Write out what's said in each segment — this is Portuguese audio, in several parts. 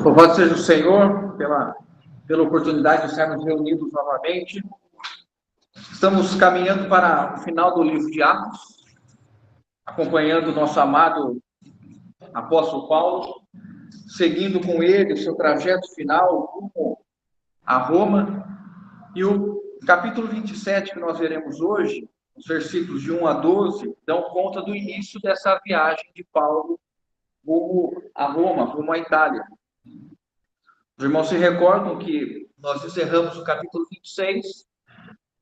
Louvado seja o Senhor pela oportunidade de estarmos reunidos novamente. Estamos caminhando para o final do livro de Atos, acompanhando o nosso amado apóstolo Paulo, seguindo com ele o seu trajeto final rumo a Roma. E o capítulo 27 que nós veremos hoje, os versículos de 1 a 12, dão conta do início dessa viagem de Paulo rumo a Roma, rumo à Itália. Os irmãos se recordam que nós encerramos o capítulo 26,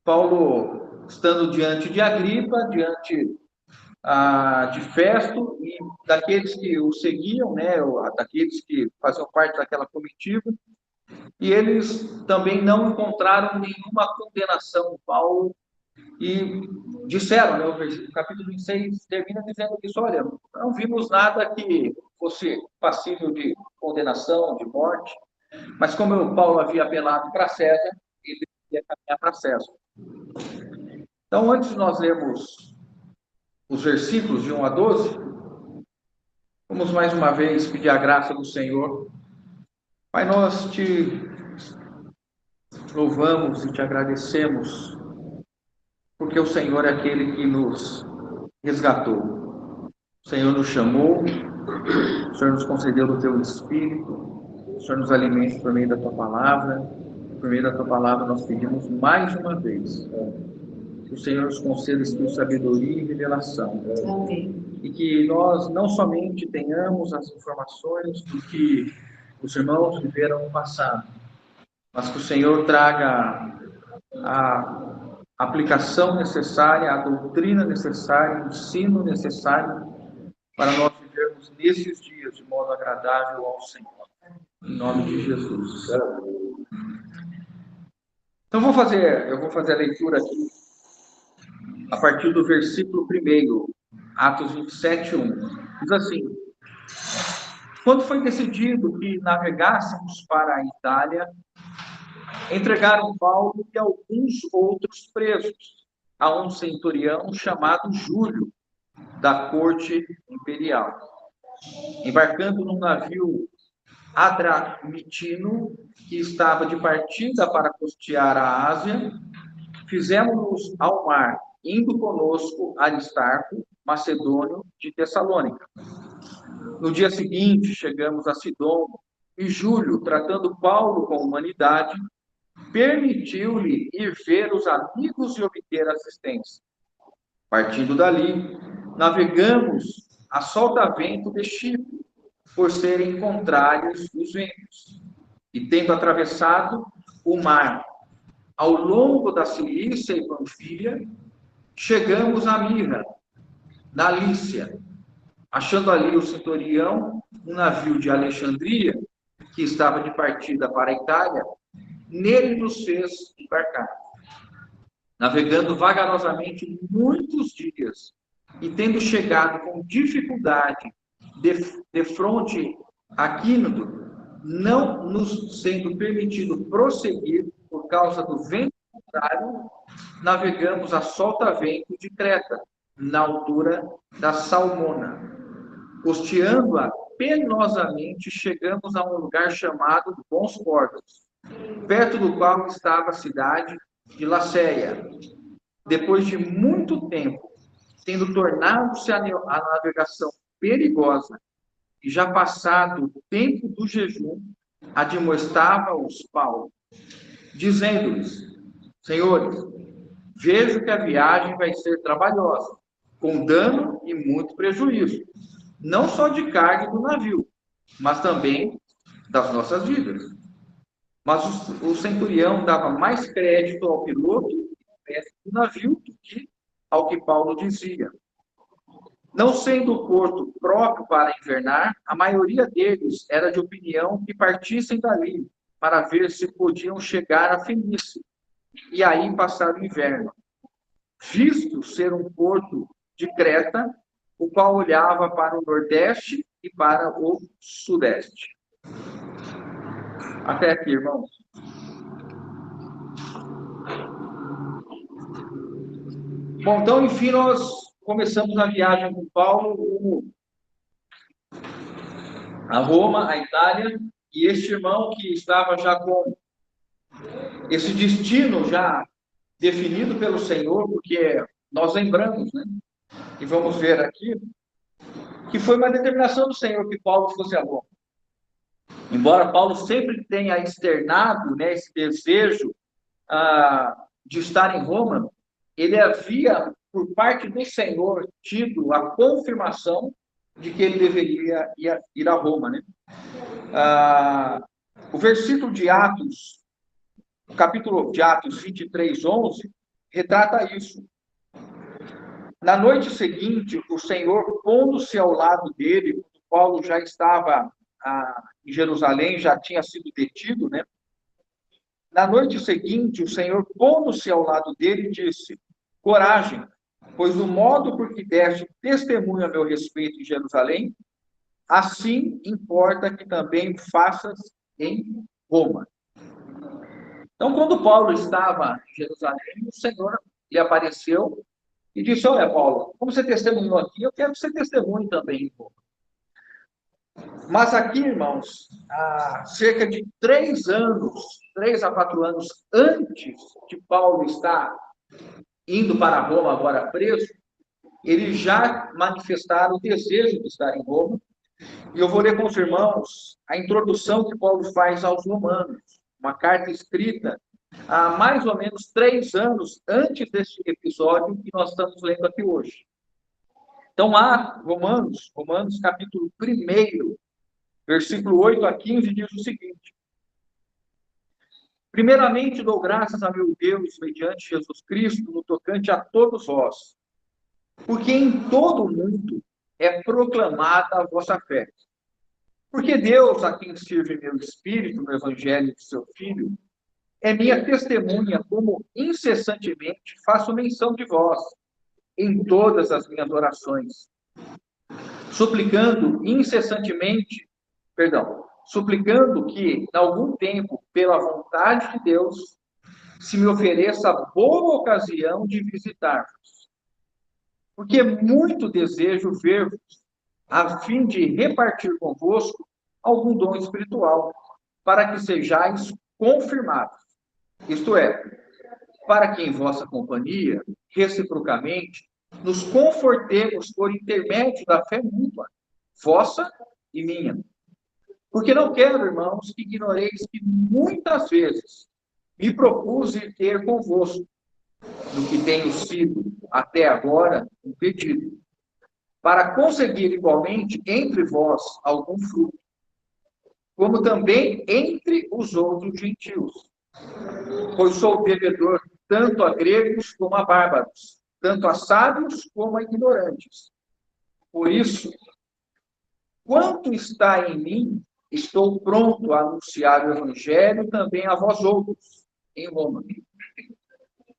Paulo estando diante de Agripa, diante de Festo e daqueles que o seguiam, daqueles que faziam parte daquela comitiva, e eles também não encontraram nenhuma condenação de Paulo e disseram, o capítulo 26 termina dizendo isso: olha, não vimos nada que fosse passível de condenação, de morte. Mas como o Paulo havia apelado para César, ele ia caminhar para César. Então, antes de nós lermos os versículos de 1 a 12, vamos mais uma vez pedir a graça do Senhor. Pai, nós te louvamos e te agradecemos, porque o Senhor é aquele que nos resgatou. O Senhor nos chamou, o Senhor nos concedeu do teu Espírito, o Senhor nos alimenta por meio da tua palavra. Por meio da tua palavra nós pedimos mais uma vez que o Senhor nos conceda espírito de sabedoria e revelação. Amém. E que nós não somente tenhamos as informações do que os irmãos viveram no passado, mas que o Senhor traga a aplicação necessária, a doutrina necessária, o ensino necessário para nós vivermos nesses dias de modo agradável ao Senhor. Em nome de Jesus. Então, eu vou fazer a leitura aqui a partir do versículo 1, Atos 27, 1. Diz assim: quando foi decidido que navegássemos para a Itália, entregaram Paulo e alguns outros presos a um centurião chamado Júlio, da corte imperial. Embarcando num navio adramitino, que estava de partida para costear a Ásia, fizemos-nos ao mar, indo conosco Aristarco, macedônio de Tessalônica. No dia seguinte, chegamos a Sidom, e Júlio, tratando Paulo com humanidade, permitiu-lhe ir ver os amigos e obter assistência. Partindo dali, navegamos a solta-vento de Chipre, por serem contrários os ventos. E tendo atravessado o mar ao longo da Cilícia e Panfilha, chegamos a Mira, na Lícia. Achando ali o centurião, um navio de Alexandria, que estava de partida para a Itália, nele nos fez embarcar. Navegando vagarosamente muitos dias, e tendo chegado com dificuldade de fronte a Quínodo, não nos sendo permitido prosseguir por causa do vento contrário, navegamos a solta-vento de Creta, na altura da Salmona. Costeando-a penosamente, chegamos a um lugar chamado Bons Portos, perto do qual estava a cidade de Lacéia. Depois de muito tempo, tendo tornado-se a navegação perigosa, e já passado o tempo do jejum, admoestava-os Paulo, dizendo-lhes: senhores, vejo que a viagem vai ser trabalhosa, com dano e muito prejuízo, não só de carga do navio, mas também das nossas vidas. Mas o centurião dava mais crédito ao piloto e mestre do navio do que ao que Paulo dizia. Não sendo o porto próprio para invernar, a maioria deles era de opinião que partissem dali para ver se podiam chegar a Fenícia e aí passar o inverno, visto ser um porto de Creta, o qual olhava para o nordeste e para o sudeste. Até aqui, irmãos. Bom, então, enfim, nós começamos a viagem com Paulo a Roma, a Itália, e este irmão que estava já com esse destino já definido pelo Senhor, porque nós lembramos, né? E vamos ver aqui, que foi uma determinação do Senhor que Paulo fosse a Roma. Embora Paulo sempre tenha externado, né, esse desejo de estar em Roma, ele havia, por parte do Senhor, tido a confirmação de que ele deveria ir a Roma, né? O versículo de Atos, o capítulo de Atos 23, 11, retrata isso. Na noite seguinte, o Senhor, pondo-se ao lado dele, Paulo já estava em Jerusalém, já tinha sido detido, né? Na noite seguinte, o Senhor, pondo-se ao lado dele, disse: coragem, pois o modo por que deste testemunho a meu respeito em Jerusalém, assim importa que também faças em Roma. Então, quando Paulo estava em Jerusalém, o Senhor lhe apareceu e disse: olha, Paulo, como você testemunhou aqui, eu quero que você testemunhe também em Roma. Mas aqui, irmãos, há cerca de 3 a 4 anos antes de Paulo estar indo para Roma, agora preso, eles já manifestaram o desejo de estar em Roma. E eu vou ler com os irmãos a introdução que Paulo faz aos Romanos, uma carta escrita há mais ou menos 3 anos antes deste episódio que nós estamos lendo aqui hoje. Então, há Romanos capítulo 1, versículo 8 a 15, diz o seguinte: primeiramente dou graças a meu Deus, mediante Jesus Cristo, no tocante a todos vós, porque em todo o mundo é proclamada a vossa fé. Porque Deus, a quem sirve meu Espírito no Evangelho de seu Filho, é minha testemunha, como incessantemente faço menção de vós, em todas as minhas orações, suplicando que, em algum tempo, pela vontade de Deus, se me ofereça a boa ocasião de visitar-vos. Porque muito desejo ver-vos, a fim de repartir convosco algum dom espiritual, para que sejais confirmados. Isto é, para que em vossa companhia, reciprocamente, nos confortemos por intermédio da fé mútua, vossa e minha. Porque não quero, irmãos, que ignoreis que muitas vezes me propus ir ter convosco, do que tenho sido até agora impedido, para conseguir igualmente entre vós algum fruto, como também entre os outros gentios. Pois sou devedor tanto a gregos como a bárbaros, tanto a sábios como a ignorantes. Por isso, quanto está em mim, estou pronto a anunciar o evangelho também a vós outros, em Roma.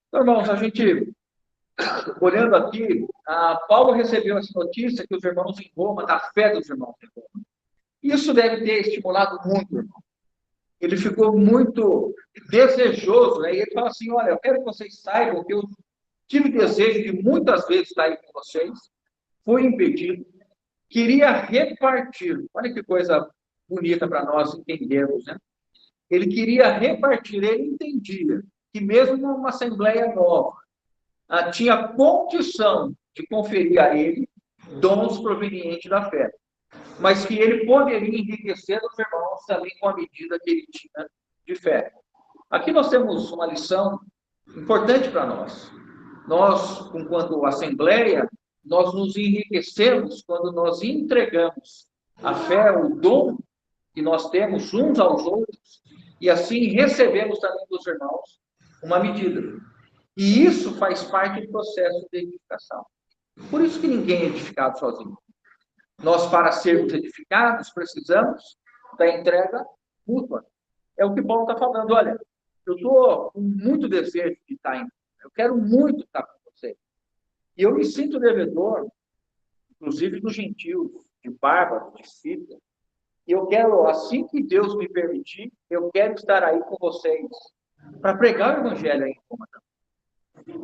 Então, irmãos, a gente, olhando aqui, Paulo recebeu essa notícia que os irmãos em Roma, da fé dos irmãos em Roma. Isso deve ter estimulado muito, irmão. Ele ficou muito desejoso, né? E ele fala assim: olha, eu quero que vocês saibam que eu tive desejo de muitas vezes estar aí com vocês, fui impedido, queria repartir. Olha que coisa bonita para nós entendermos, né? Ele queria repartir, ele entendia que mesmo numa assembleia nova, tinha condição de conferir a ele dons provenientes da fé, mas que ele poderia enriquecer os irmãos também com a medida que ele tinha de fé. Aqui nós temos uma lição importante para nós. Nós, enquanto assembleia, nós nos enriquecemos quando nós entregamos a fé, o dom que nós temos uns aos outros, e assim recebemos também dos irmãos uma medida. E isso faz parte do processo de edificação. Por isso que ninguém é edificado sozinho. Nós, para sermos edificados, precisamos da entrega mútua. É o que Paulo está falando. Olha, eu estou com muito desejo de estar em. Eu quero muito estar com você. E eu me sinto devedor, inclusive dos gentios, de bárbaros, de síria. E eu quero, assim que Deus me permitir, eu quero estar aí com vocês para pregar o evangelho aí em Roma.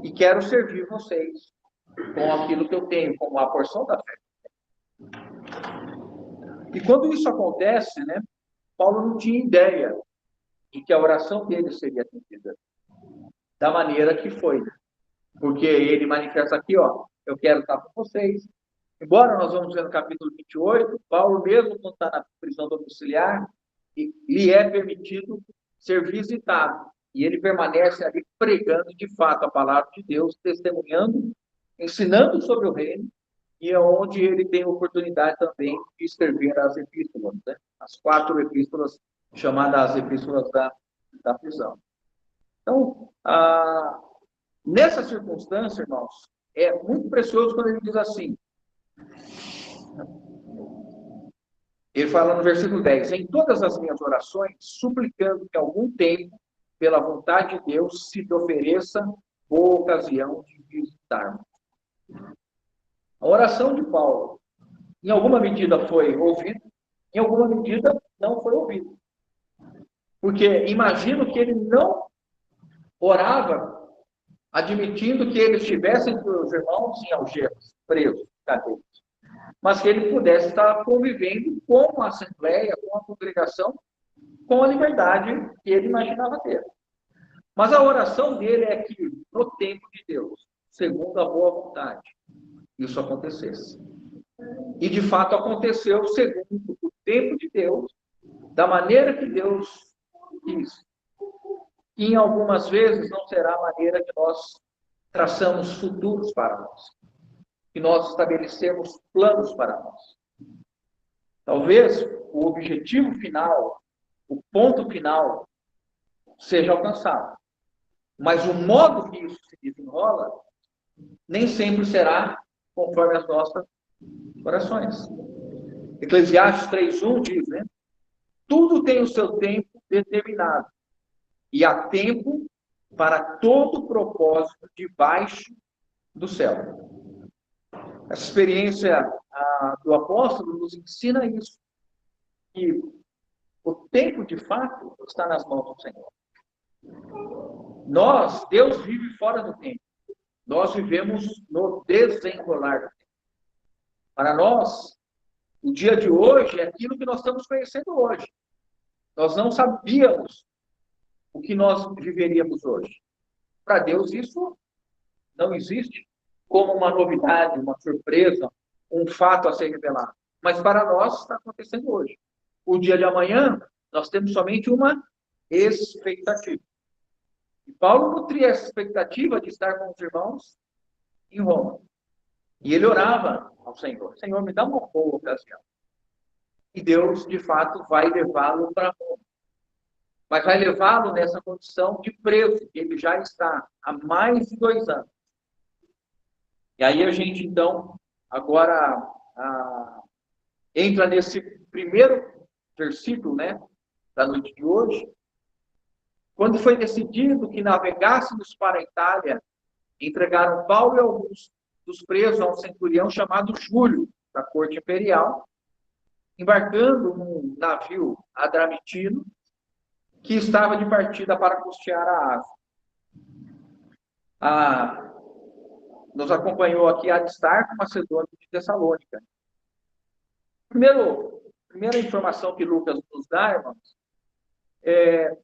E quero servir vocês com aquilo que eu tenho, como a porção da fé. E quando isso acontece, né, Paulo não tinha ideia de que a oração dele seria atendida da maneira que foi. Porque ele manifesta aqui, ó, eu quero estar com vocês. Embora nós vamos ver no capítulo 28, Paulo, mesmo quando está na prisão domiciliar, lhe é permitido ser visitado. E ele permanece ali pregando de fato a palavra de Deus, testemunhando, ensinando sobre o reino, e é onde ele tem oportunidade também de escrever as epístolas, né? As 4 epístolas, chamadas as epístolas da prisão. Então, nessa circunstância, irmãos, é muito precioso quando ele diz assim. Ele fala no versículo 10, em todas as minhas orações, suplicando que algum tempo, pela vontade de Deus, se te ofereça boa ocasião de visitar-me. A oração de Paulo, em alguma medida foi ouvida, em alguma medida não foi ouvida. Porque imagino que ele não orava admitindo que ele estivesse entre os irmãos em algemas, presos, cadeias, mas que ele pudesse estar convivendo com a assembleia, com a congregação, com a liberdade que ele imaginava ter. Mas a oração dele é que, no tempo de Deus, segundo a boa vontade, isso acontecesse. E, de fato, aconteceu segundo o tempo de Deus, da maneira que Deus quis. E, em algumas vezes, não será a maneira que nós traçamos futuros para nós, que nós estabelecemos planos para nós. Talvez o objetivo final, o ponto final, seja alcançado. Mas o modo que isso se desenrola nem sempre será conforme as nossas orações. Eclesiastes 3:1 diz, né? Tudo tem o seu tempo determinado, e há tempo para todo propósito debaixo do céu. Essa experiência do apóstolo nos ensina isso, que o tempo, de fato, está nas mãos do Senhor. Deus vive fora do tempo. Nós vivemos no desenrolar do tempo. Para nós, o dia de hoje é aquilo que nós estamos conhecendo hoje. Nós não sabíamos o que nós viveríamos hoje. Para Deus, isso não existe como uma novidade, uma surpresa, um fato a ser revelado. Mas para nós está acontecendo hoje. O dia de amanhã, nós temos somente uma expectativa. E Paulo nutria essa expectativa de estar com os irmãos em Roma. E ele orava ao Senhor: Senhor, me dá uma boa ocasião. E Deus, de fato, vai levá-lo para Roma. Mas vai levá-lo nessa condição de preso, que ele já está há mais de 2 anos. E aí a gente, então, agora entra nesse primeiro versículo, né, da noite de hoje, quando foi decidido que navegássemos para a Itália, entregaram Paulo e alguns dos presos a um centurião chamado Júlio, da corte imperial, embarcando num navio adramitino, que estava de partida para custear a Ásia. Nos acompanhou aqui Aristarco, macedônio de Tessalônica. Primeira informação que Lucas nos dá, irmãos, é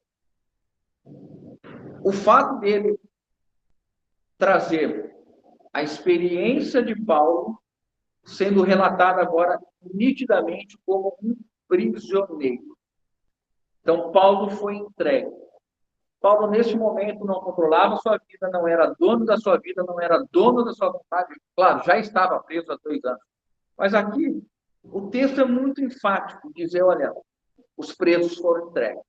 o fato dele trazer a experiência de Paulo sendo relatada agora nitidamente como um prisioneiro. Então, Paulo foi entregue. Paulo, nesse momento, não controlava a sua vida, não era dono da sua vida, não era dono da sua vontade. Claro, já estava preso há 2 anos. Mas aqui, o texto é muito enfático, dizer, olha, os presos foram entregues.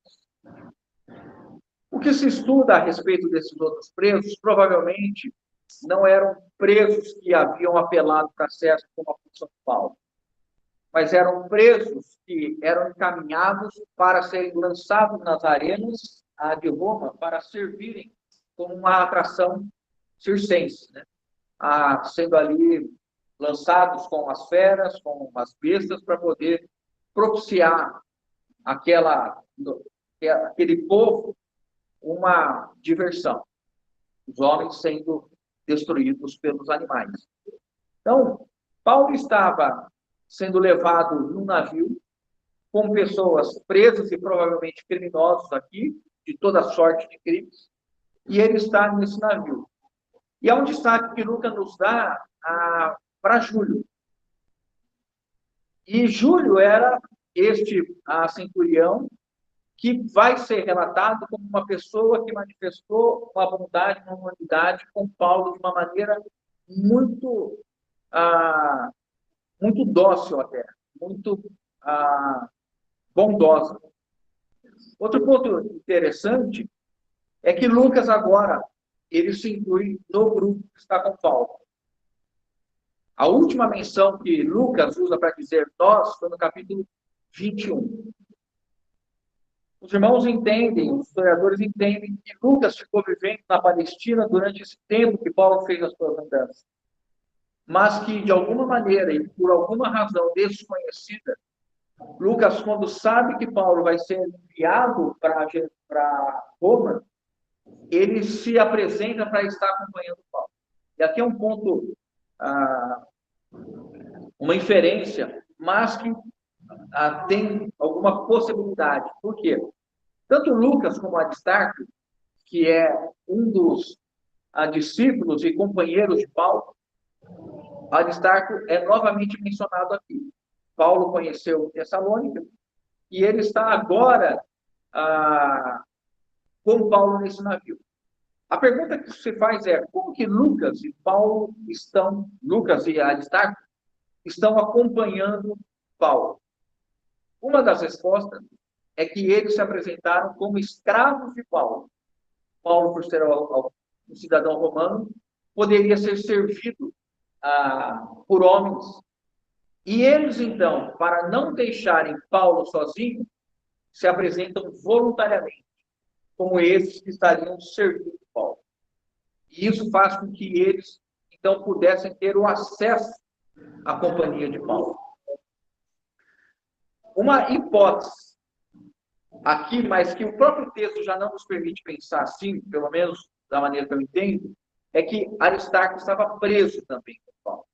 O que se estuda a respeito desses outros presos, provavelmente, não eram presos que haviam apelado para César como a função de Paulo, mas eram presos que eram encaminhados para serem lançados nas arenas de Roma para servirem como uma atração circense, né? Sendo ali lançados com as feras, com as bestas, para poder propiciar aquele povo uma diversão. Os homens sendo destruídos pelos animais. Então, Paulo estava sendo levado num navio com pessoas presas e provavelmente criminosos aqui, de toda sorte de crimes, e ele está nesse navio. E há um destaque que Lucas nos dá para Júlio. E Júlio era centurião que vai ser relatado como uma pessoa que manifestou uma bondade, uma humanidade com Paulo de uma maneira muito, muito dócil até, muito bondosa. Outro ponto interessante é que Lucas agora, ele se inclui no grupo que está com Paulo. A última menção que Lucas usa para dizer nós foi no capítulo 21. Os irmãos entendem, os historiadores entendem que Lucas ficou vivendo na Palestina durante esse tempo que Paulo fez as suas andanças. Mas que, de alguma maneira e por alguma razão desconhecida, Lucas, quando sabe que Paulo vai ser enviado para Roma, ele se apresenta para estar acompanhando Paulo. E aqui é um ponto, uma inferência, mas que tem alguma possibilidade. Por quê? Tanto Lucas como Aristarco, que é um dos discípulos e companheiros de Paulo, Aristarco é novamente mencionado aqui. Paulo conheceu Tessalônica e ele está agora com Paulo nesse navio. A pergunta que se faz é, como que Lucas e Aristarco estão acompanhando Paulo? Uma das respostas é que eles se apresentaram como escravos de Paulo. Paulo, por ser um cidadão romano, poderia ser servido por homens. E eles, então, para não deixarem Paulo sozinho, se apresentam voluntariamente, como esses que estariam servindo Paulo. E isso faz com que eles, então, pudessem ter o acesso à companhia de Paulo. Uma hipótese aqui, mas que o próprio texto já não nos permite pensar assim, pelo menos da maneira que eu entendo, é que Aristarco estava preso também com Paulo.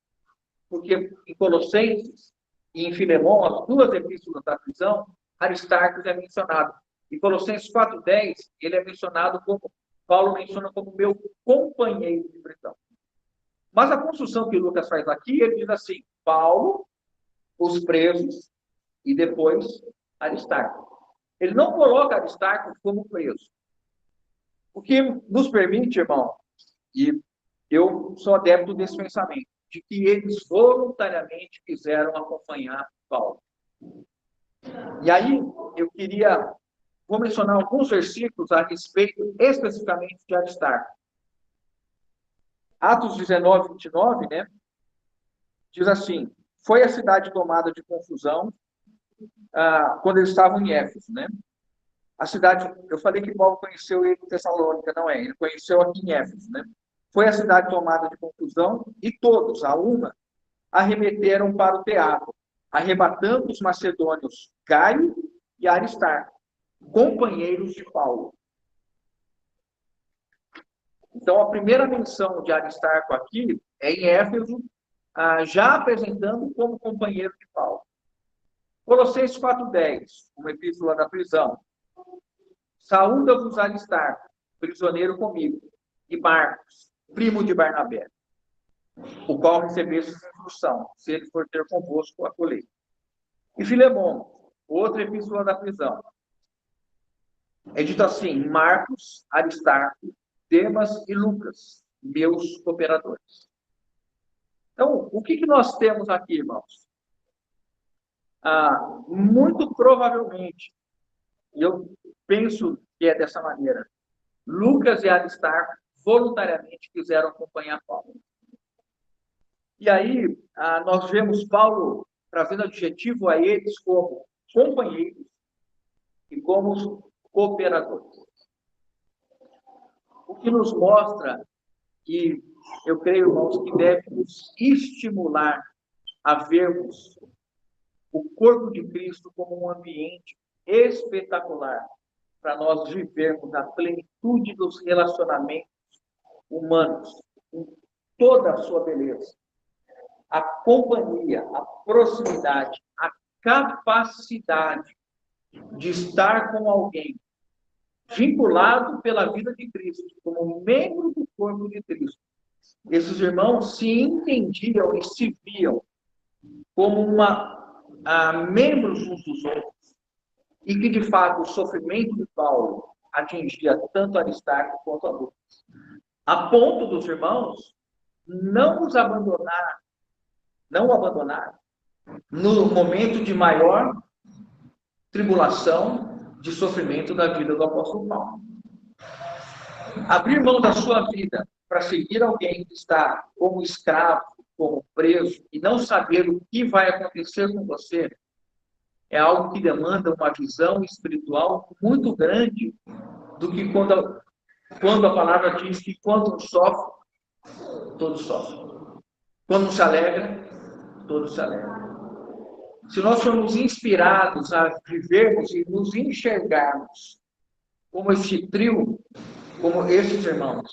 Porque em Colossenses e em Filemão, as duas epístolas da prisão, Aristarco é mencionado. Em Colossenses 4:10, ele é mencionado como, Paulo menciona como meu companheiro de prisão. Mas a construção que Lucas faz aqui, ele diz assim, Paulo, os presos, e depois Aristarco. Ele não coloca Aristarco como preso. O que nos permite, irmão, e eu sou adepto desse pensamento, de que eles voluntariamente quiseram acompanhar Paulo. E aí, vou mencionar alguns versículos a respeito especificamente de Aristarco. Atos 19:29, né? Diz assim, foi a cidade tomada de confusão quando eles estavam em Éfeso, né? A cidade, eu falei que Paulo conheceu ele em Tessalônica, não é? Ele conheceu aqui em Éfeso, né? Foi a cidade tomada de confusão e todos, a uma, arremeteram para o teatro, arrebatando os macedônios Gaio e Aristarco, companheiros de Paulo. Então, a primeira menção de Aristarco aqui é em Éfeso, já apresentando como companheiro de Paulo. Colossenses 4:10, uma epístola da prisão. Saúda-vos Aristarco, prisioneiro comigo, e Marcos, primo de Barnabé, o qual recebesse instrução, se ele for ter convosco, acolhei. E Filemão, outra epístola da prisão. É dito assim, Marcos, Aristarco, Demas e Lucas, meus cooperadores. Então, o que nós temos aqui, irmãos? Muito provavelmente, e eu penso que é dessa maneira, Lucas e Aristarco voluntariamente quiseram acompanhar Paulo. E aí, nós vemos Paulo trazendo adjetivo a eles como companheiros e como cooperadores. O que nos mostra, e eu creio, irmãos, que deve nos estimular a vermos o corpo de Cristo como um ambiente espetacular para nós vivermos a plenitude dos relacionamentos humanos, com toda a sua beleza. A companhia, a proximidade, a capacidade de estar com alguém vinculado pela vida de Cristo, como membro do corpo de Cristo. Esses irmãos se entendiam e se viam como membros uns dos outros, e que, de fato, o sofrimento de Paulo atingia tanto Aristarco quanto a Lucas, a ponto dos irmãos não o abandonar no momento de maior tribulação, de sofrimento da vida do apóstolo Paulo. Abrir mão da sua vida para seguir alguém que está como escravo, como preso, e não saber o que vai acontecer com você, é algo que demanda uma visão espiritual muito grande do que quando a palavra diz que quando um sofre, todos sofrem. Quando um se alegra, todos se alegram. Se nós formos inspirados a vivermos e nos enxergarmos como este trio, como esses irmãos,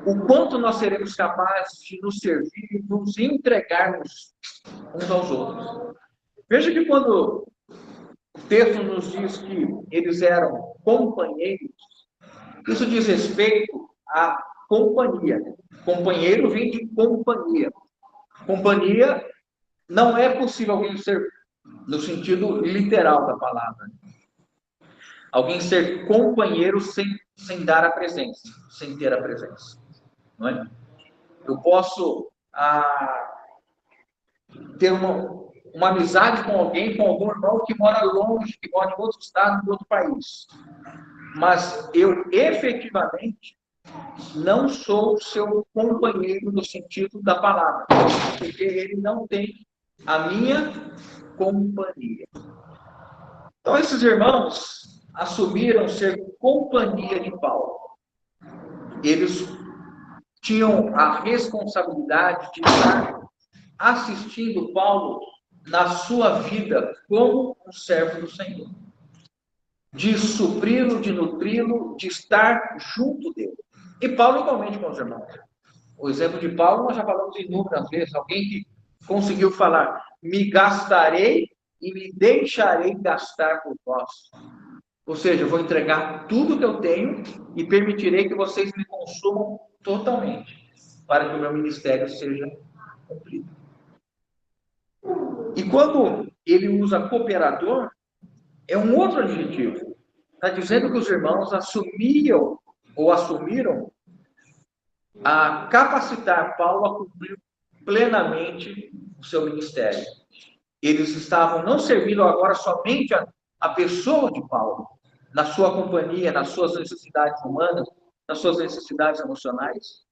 o quanto nós seremos capazes de nos servir e nos entregarmos uns aos outros. Veja que quando o texto nos diz que eles eram companheiros, isso diz respeito à companhia. Companheiro vem de companhia. Companhia não é possível alguém ser, no sentido literal da palavra, alguém ser companheiro sem dar a presença, sem ter a presença. Não é? Eu posso ter uma amizade com alguém, com algum irmão que mora longe, que mora em outro estado, em outro país. Mas eu, efetivamente, não sou seu companheiro no sentido da palavra, porque ele não tem a minha companhia. Então, esses irmãos assumiram ser companhia de Paulo. Eles tinham a responsabilidade de estar assistindo Paulo na sua vida como um servo do Senhor, de supri-lo, de nutri-lo, de estar junto dele. E Paulo igualmente com os irmãos. O exemplo de Paulo nós já falamos inúmeras vezes. Alguém que conseguiu falar: me gastarei e me deixarei gastar por vós. Ou seja, eu vou entregar tudo que eu tenho e permitirei que vocês me consumam totalmente, para que o meu ministério seja cumprido. E quando ele usa cooperador, é um outro adjetivo. Está dizendo que os irmãos assumiram a capacitar Paulo a cumprir plenamente o seu ministério. Eles estavam não servindo agora somente a pessoa de Paulo, na sua companhia, nas suas necessidades humanas, nas suas necessidades emocionais,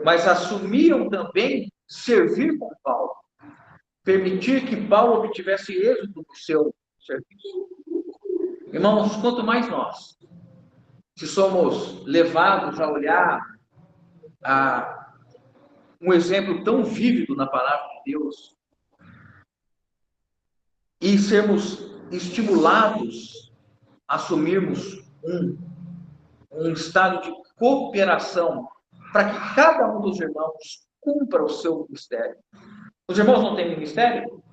mas assumiram também servir com Paulo, permitir que Paulo obtivesse êxito no seu serviço. Irmãos, quanto mais nós, se somos levados a olhar um exemplo tão vívido na palavra de Deus e sermos estimulados a assumirmos um estado de cooperação para que cada um dos irmãos cumpra o seu ministério. Os irmãos não têm ministério?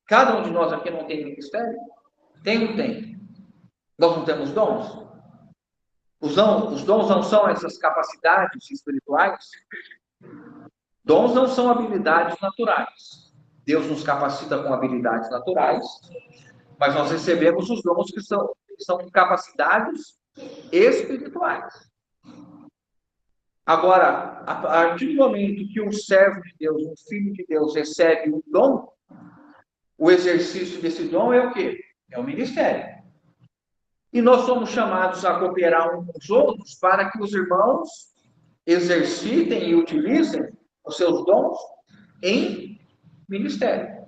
Cada um de nós aqui não tem ministério? Tem ou não tem? Nós não temos dons? Os dons não são essas capacidades espirituais? Dons não são habilidades naturais. Deus nos capacita com habilidades naturais, mas nós recebemos os dons que são capacidades espirituais. Agora, a partir do momento que um servo de Deus, um filho de Deus, recebe um dom, o exercício desse dom é o quê? É o ministério. E nós somos chamados a cooperar uns com os outros para que os irmãos exercitem e utilizem os seus dons em ministério.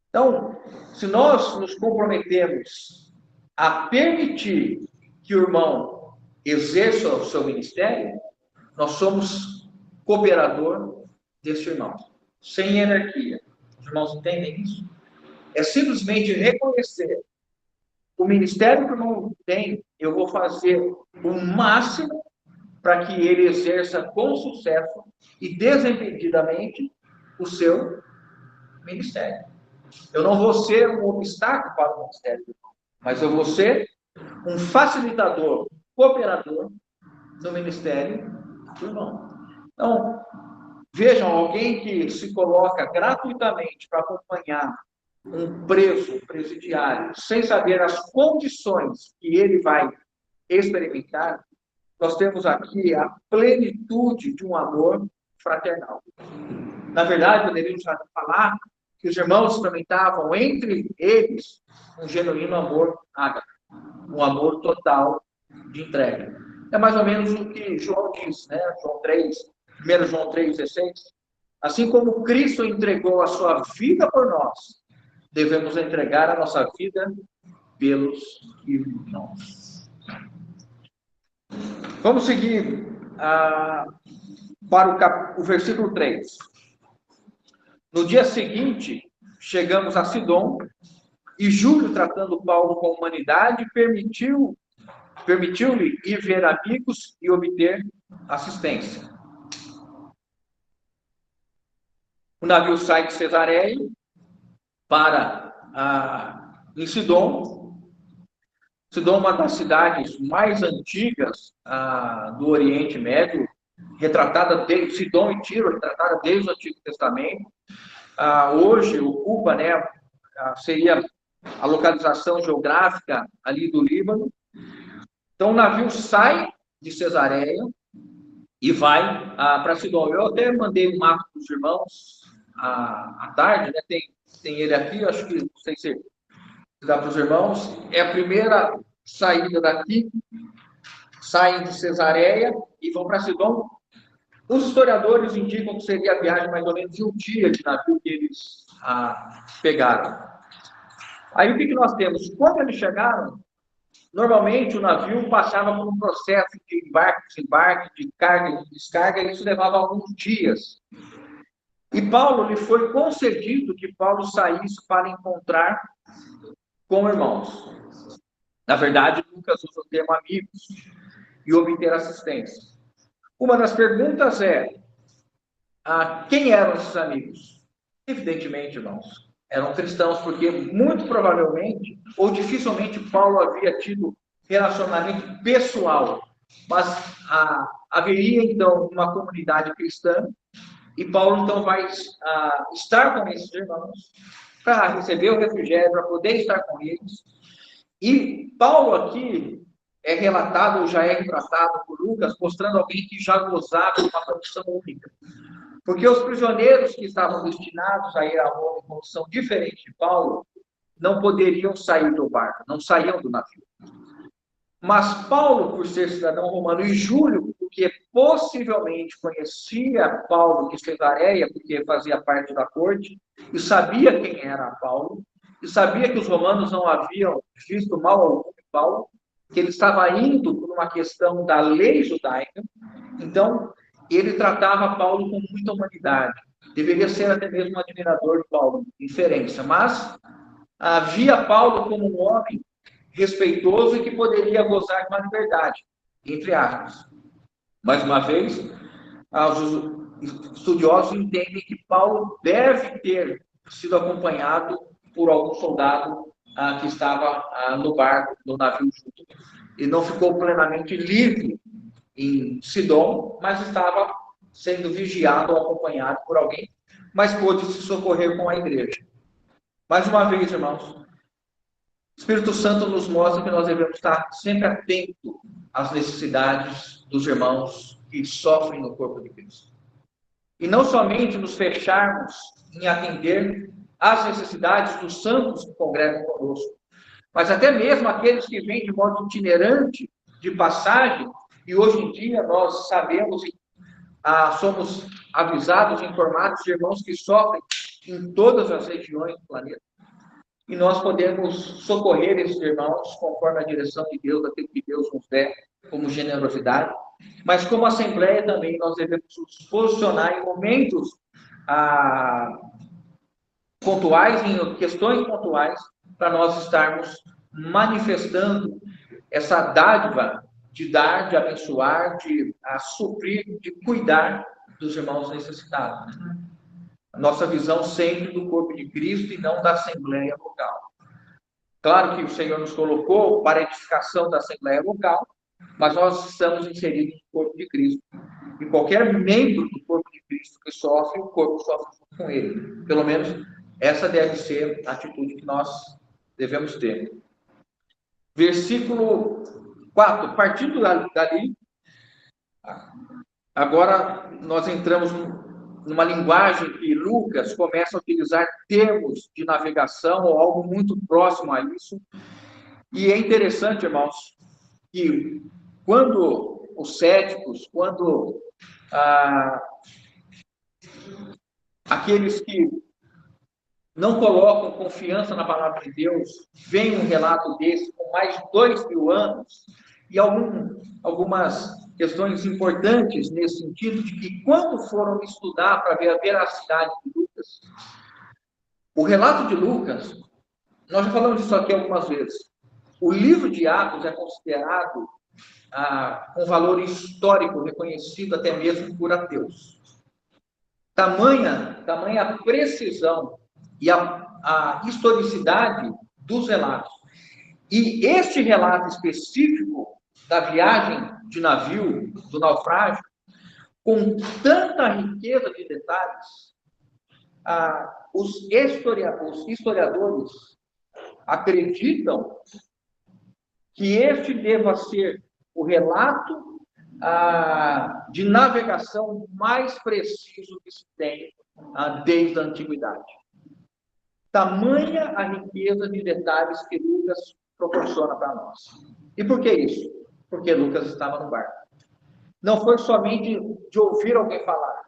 Então, se nós nos comprometemos a permitir que o irmão exerça o seu ministério, nós somos cooperador desse irmão, sem hierarquia. Os irmãos entendem isso? É simplesmente reconhecer o ministério que o irmão tem, eu vou fazer o máximo para que ele exerça com sucesso e desimpedidamente o seu ministério. Eu não vou ser um obstáculo para o ministério, mas eu vou ser um facilitador, cooperador no ministério do irmão. Então, vejam, alguém que se coloca gratuitamente para acompanhar um preso, um presidiário, sem saber as condições que ele vai experimentar, nós temos aqui a plenitude de um amor fraternal. Na verdade, poderíamos falar que os irmãos experimentavam entre eles um genuíno amor ágape, um amor total de entrega. É mais ou menos o que João diz, né? João 3, 1 João 3,16. Assim como Cristo entregou a sua vida por nós, devemos entregar a nossa vida pelos irmãos. Vamos seguir para o versículo 3. No dia seguinte, chegamos a Sidom, e Júlio, tratando Paulo com humanidade, permitiu-lhe ir ver amigos e obter assistência. O navio sai de Cesareia para em Sidom. Sidom é uma das cidades mais antigas do Oriente Médio, retratada desde Sidom e Tiro, retratada desde o Antigo Testamento. Hoje ocupa, né, seria a localização geográfica ali do Líbano. Então o navio sai de Cesareia e vai para Sidom. Eu até mandei um mapa para os irmãos à tarde, né? Tem ele aqui, acho que não sei se dá para os irmãos. É a primeira saída daqui, saem de Cesareia e vão para Sidom. Os historiadores indicam que seria a viagem mais ou menos de um dia de navio que eles pegaram. Aí o que nós temos? Quando eles chegaram, normalmente o navio passava por um processo de embarque, desembarque, de carga e descarga, e isso levava alguns dias. E Paulo lhe foi concedido que Paulo saísse para encontrar com irmãos. Na verdade, Lucas usa o termo amigos e obter assistência. Uma das perguntas é: quem eram esses amigos? Evidentemente, irmãos, eram cristãos, porque muito provavelmente, ou dificilmente, Paulo havia tido relacionamento pessoal, mas haveria, então, uma comunidade cristã, e Paulo, então, vai estar com esses irmãos, para receber o refrigério, para poder estar com eles. E Paulo aqui é relatado, ou já é retratado por Lucas, mostrando alguém que já gozava de uma condição única. Porque os prisioneiros que estavam destinados a ir a Roma em condição diferente de Paulo, não poderiam sair do barco, não saíam do navio. Mas Paulo, por ser cidadão romano, e Júlio, porque possivelmente conhecia Paulo de Cesareia, porque fazia parte da corte, e sabia quem era Paulo, e sabia que os romanos não haviam visto mal algum de Paulo, que ele estava indo por uma questão da lei judaica, então ele tratava Paulo com muita humanidade. Deveria ser até mesmo um admirador de Paulo, inferência, mas via Paulo como um homem respeitoso e que poderia gozar de uma liberdade, entre aspas. Mais uma vez, os estudiosos entendem que Paulo deve ter sido acompanhado por algum soldado que estava no barco, no navio junto. Ele não ficou plenamente livre em Sidom, mas estava sendo vigiado ou acompanhado por alguém, mas pôde se socorrer com a igreja. Mais uma vez, irmãos, o Espírito Santo nos mostra que nós devemos estar sempre atentos às necessidades dos irmãos que sofrem no corpo de Cristo. E não somente nos fecharmos em atender às necessidades dos santos que congregam conosco, mas até mesmo aqueles que vêm de modo itinerante, de passagem, e hoje em dia nós sabemos e somos avisados, informados de irmãos que sofrem em todas as regiões do planeta. E nós podemos socorrer esses irmãos conforme a direção de Deus, aquilo que Deus nos der como generosidade. Mas como Assembleia também nós devemos nos posicionar em momentos pontuais, em questões pontuais, para nós estarmos manifestando essa dádiva de dar, de abençoar, de suprir, de cuidar dos irmãos necessitados. A nossa visão sempre do corpo de Cristo e não da assembleia local. Claro que o Senhor nos colocou para a edificação da assembleia local, mas nós estamos inseridos no corpo de Cristo. E qualquer membro do corpo de Cristo que sofre, o corpo sofre com ele. Pelo menos essa deve ser a atitude que nós devemos ter. Versículo 4. Partindo dali, agora nós entramos numa linguagem que Lucas começa a utilizar termos de navegação ou algo muito próximo a isso. E é interessante, irmãos, que quando os céticos, quando aqueles que não colocam confiança na palavra de Deus, veem um relato desse com mais de 2000 anos, e algumas questões importantes nesse sentido, de que quando foram estudar para ver a veracidade de Lucas, o relato de Lucas, nós já falamos disso aqui algumas vezes, o livro de Atos é considerado um valor histórico reconhecido até mesmo por ateus. Tamanha precisão e a historicidade dos relatos. E este relato específico da viagem de navio, do naufrágio, com tanta riqueza de detalhes, os historiadores acreditam que este deva ser o relato de navegação mais preciso que se tem desde a antiguidade. Tamanha a riqueza de detalhes que Lucas proporciona para nós. E por que isso? Porque Lucas estava no barco. Não foi somente de ouvir alguém falar.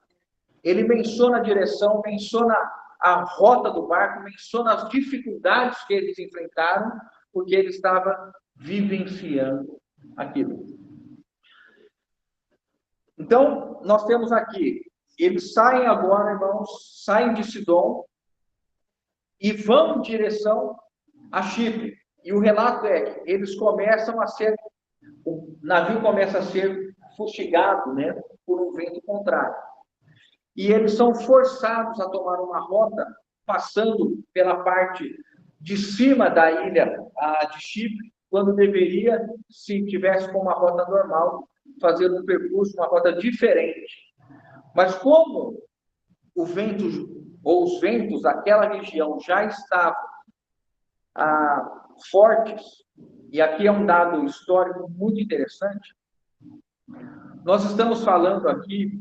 Ele menciona a direção, menciona a rota do barco, menciona as dificuldades que eles enfrentaram, porque ele estava vivenciando aquilo. Então, nós temos aqui, eles saem agora, irmãos, saem de Sidom e vão em direção a Chipre. E o relato é que eles começam a ser, o navio começa a ser fustigado, né, por um vento contrário. E eles são forçados a tomar uma rota, passando pela parte de cima da ilha de Chipre, quando deveria, se tivesse com uma rota normal, fazer um percurso, uma rota diferente. Mas como o vento, ou os ventos daquela região já estavam fortes, e aqui é um dado histórico muito interessante, nós estamos falando aqui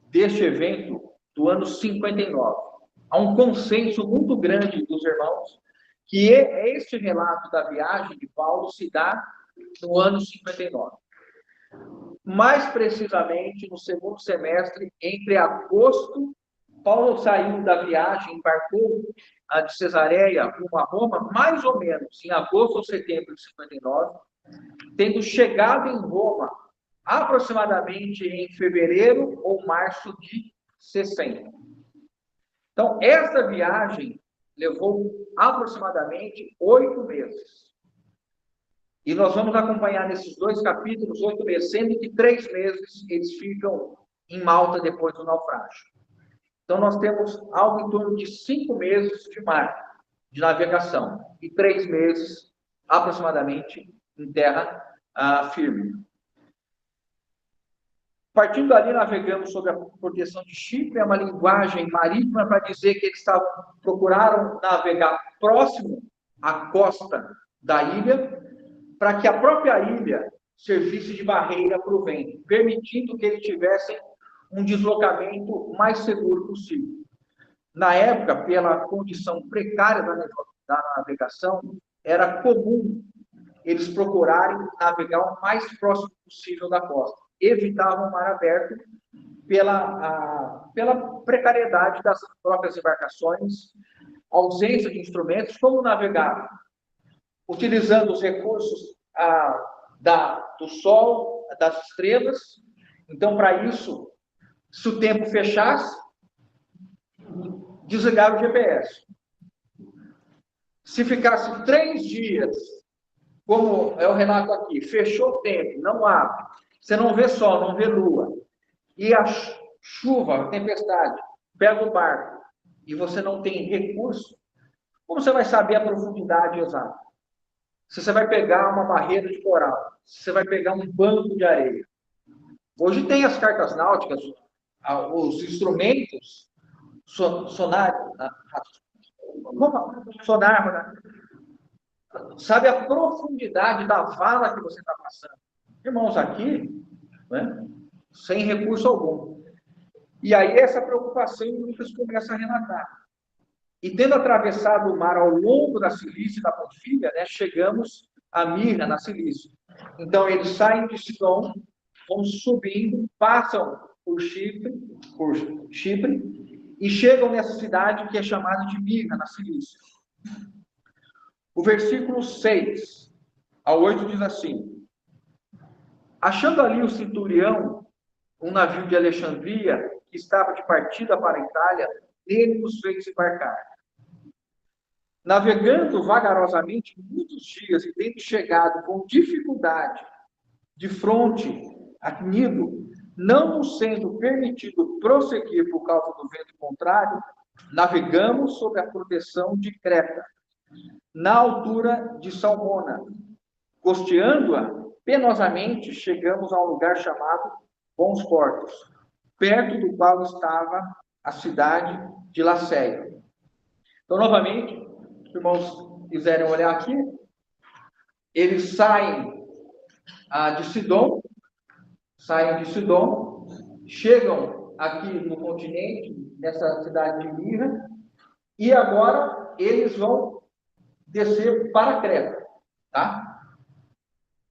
deste evento do ano 59. Há um consenso muito grande dos irmãos que este relato da viagem de Paulo se dá no ano 59. Mais precisamente, no segundo semestre, entre agosto, Paulo saiu da viagem, embarcou de Cesareia rumo a Roma, mais ou menos em agosto ou setembro de 59, tendo chegado em Roma aproximadamente em fevereiro ou março de 60. Então, essa viagem levou aproximadamente 8 meses. E nós vamos acompanhar nesses 2 capítulos 8 meses, sendo que 3 meses eles ficam em Malta depois do naufrágio. Então, nós temos algo em torno de 5 meses de mar, de navegação, e 3 meses, aproximadamente, em terra firme. Partindo dali, navegamos sobre a proteção de Chipre, é uma linguagem marítima para dizer que eles procuraram navegar próximo à costa da ilha, para que a própria ilha servisse de barreira para o vento, permitindo que eles tivessem um deslocamento mais seguro possível. Na época, pela condição precária da navegação, era comum eles procurarem navegar o mais próximo possível da costa. Evitavam o mar aberto pela precariedade das próprias embarcações, ausência de instrumentos, como navegar? Utilizando os recursos do sol, das estrelas. Então, para isso, se o tempo fechasse, desligar o GPS. Se ficasse 3 dias, como é o relato aqui, fechou o tempo, não abre, você não vê sol, não vê lua, e a chuva, a tempestade, pega o barco, e você não tem recurso, como você vai saber a profundidade exata? Se você vai pegar uma barreira de coral, se você vai pegar um banco de areia. Hoje tem as cartas náuticas, os instrumentos sonar, sonar, sabe a profundidade da vala que você está passando. Irmãos, aqui, né, sem recurso algum. E aí essa preocupação Lucas começa a relatar. E tendo atravessado o mar ao longo da Cilícia e da Panfilha, né, chegamos a Mirna, na Cilícia. Então, eles saem de Sidom, vão subindo, passam por Chipre, e chegam nessa cidade que é chamada de Mirna, na Cilícia. O versículo 6 ao 8 diz assim: achando ali o centurião, um navio de Alexandria, que estava de partida para a Itália, ele nos fez embarcar. Navegando vagarosamente muitos dias e tendo chegado com dificuldade de fronte a Cnido, não nos sendo permitido prosseguir por causa do vento contrário, navegamos sob a proteção de Creta, na altura de Salmona. Costeando-a, penosamente chegamos a um lugar chamado Bons Portos, perto do qual estava a cidade de Lacéia. Então, novamente, os irmãos quiserem olhar aqui, eles saem de Sidom, chegam aqui no continente, nessa cidade de Mirra, e agora eles vão descer para Creta, tá?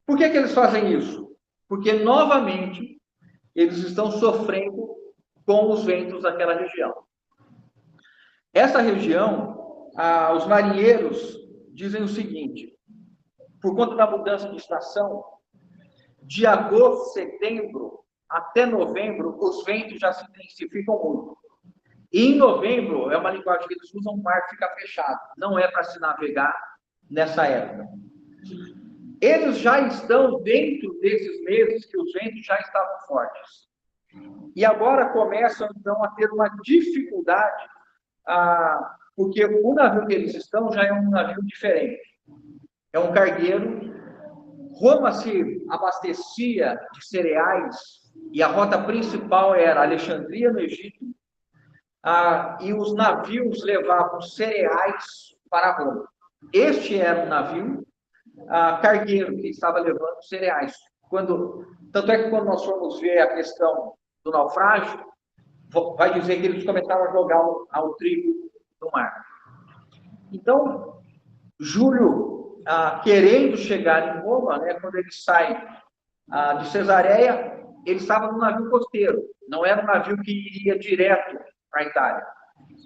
Por que eles fazem isso? Porque, novamente, eles estão sofrendo com os ventos daquela região. Essa região, os marinheiros dizem o seguinte: por conta da mudança de estação, de agosto, setembro até novembro, os ventos já se intensificam muito. E em novembro, é uma linguagem que eles usam, o mar fica fechado. Não é para se navegar nessa época. Eles já estão dentro desses meses que os ventos já estavam fortes. E agora começam, então, a ter uma dificuldade, porque o navio que eles estão já é um navio diferente. É um cargueiro. Roma se abastecia de cereais e a rota principal era Alexandria, no Egito, e os navios levavam cereais para Roma. Este era um navio cargueiro que estava levando cereais. Tanto é que quando nós formos ver a questão do naufrágio, vai dizer que eles começaram a jogar o trigo no mar. Então, Júlio, querendo chegar em Roma, né, quando ele sai de Cesareia, ele estava no navio costeiro, não era um navio que iria direto para a Itália.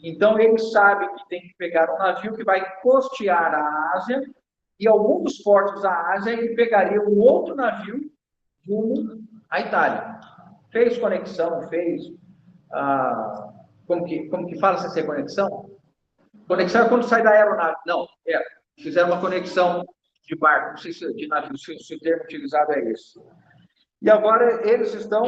Então, ele sabe que tem que pegar um navio que vai costear a Ásia, e algum dos portos da Ásia ele pegaria um outro navio rumo à Itália. Fez conexão, como que fala essa conexão? Conexão é quando sai da aeronave. Não, fizeram uma conexão de barco, não sei se de navio, se o termo utilizado é esse. E agora eles estão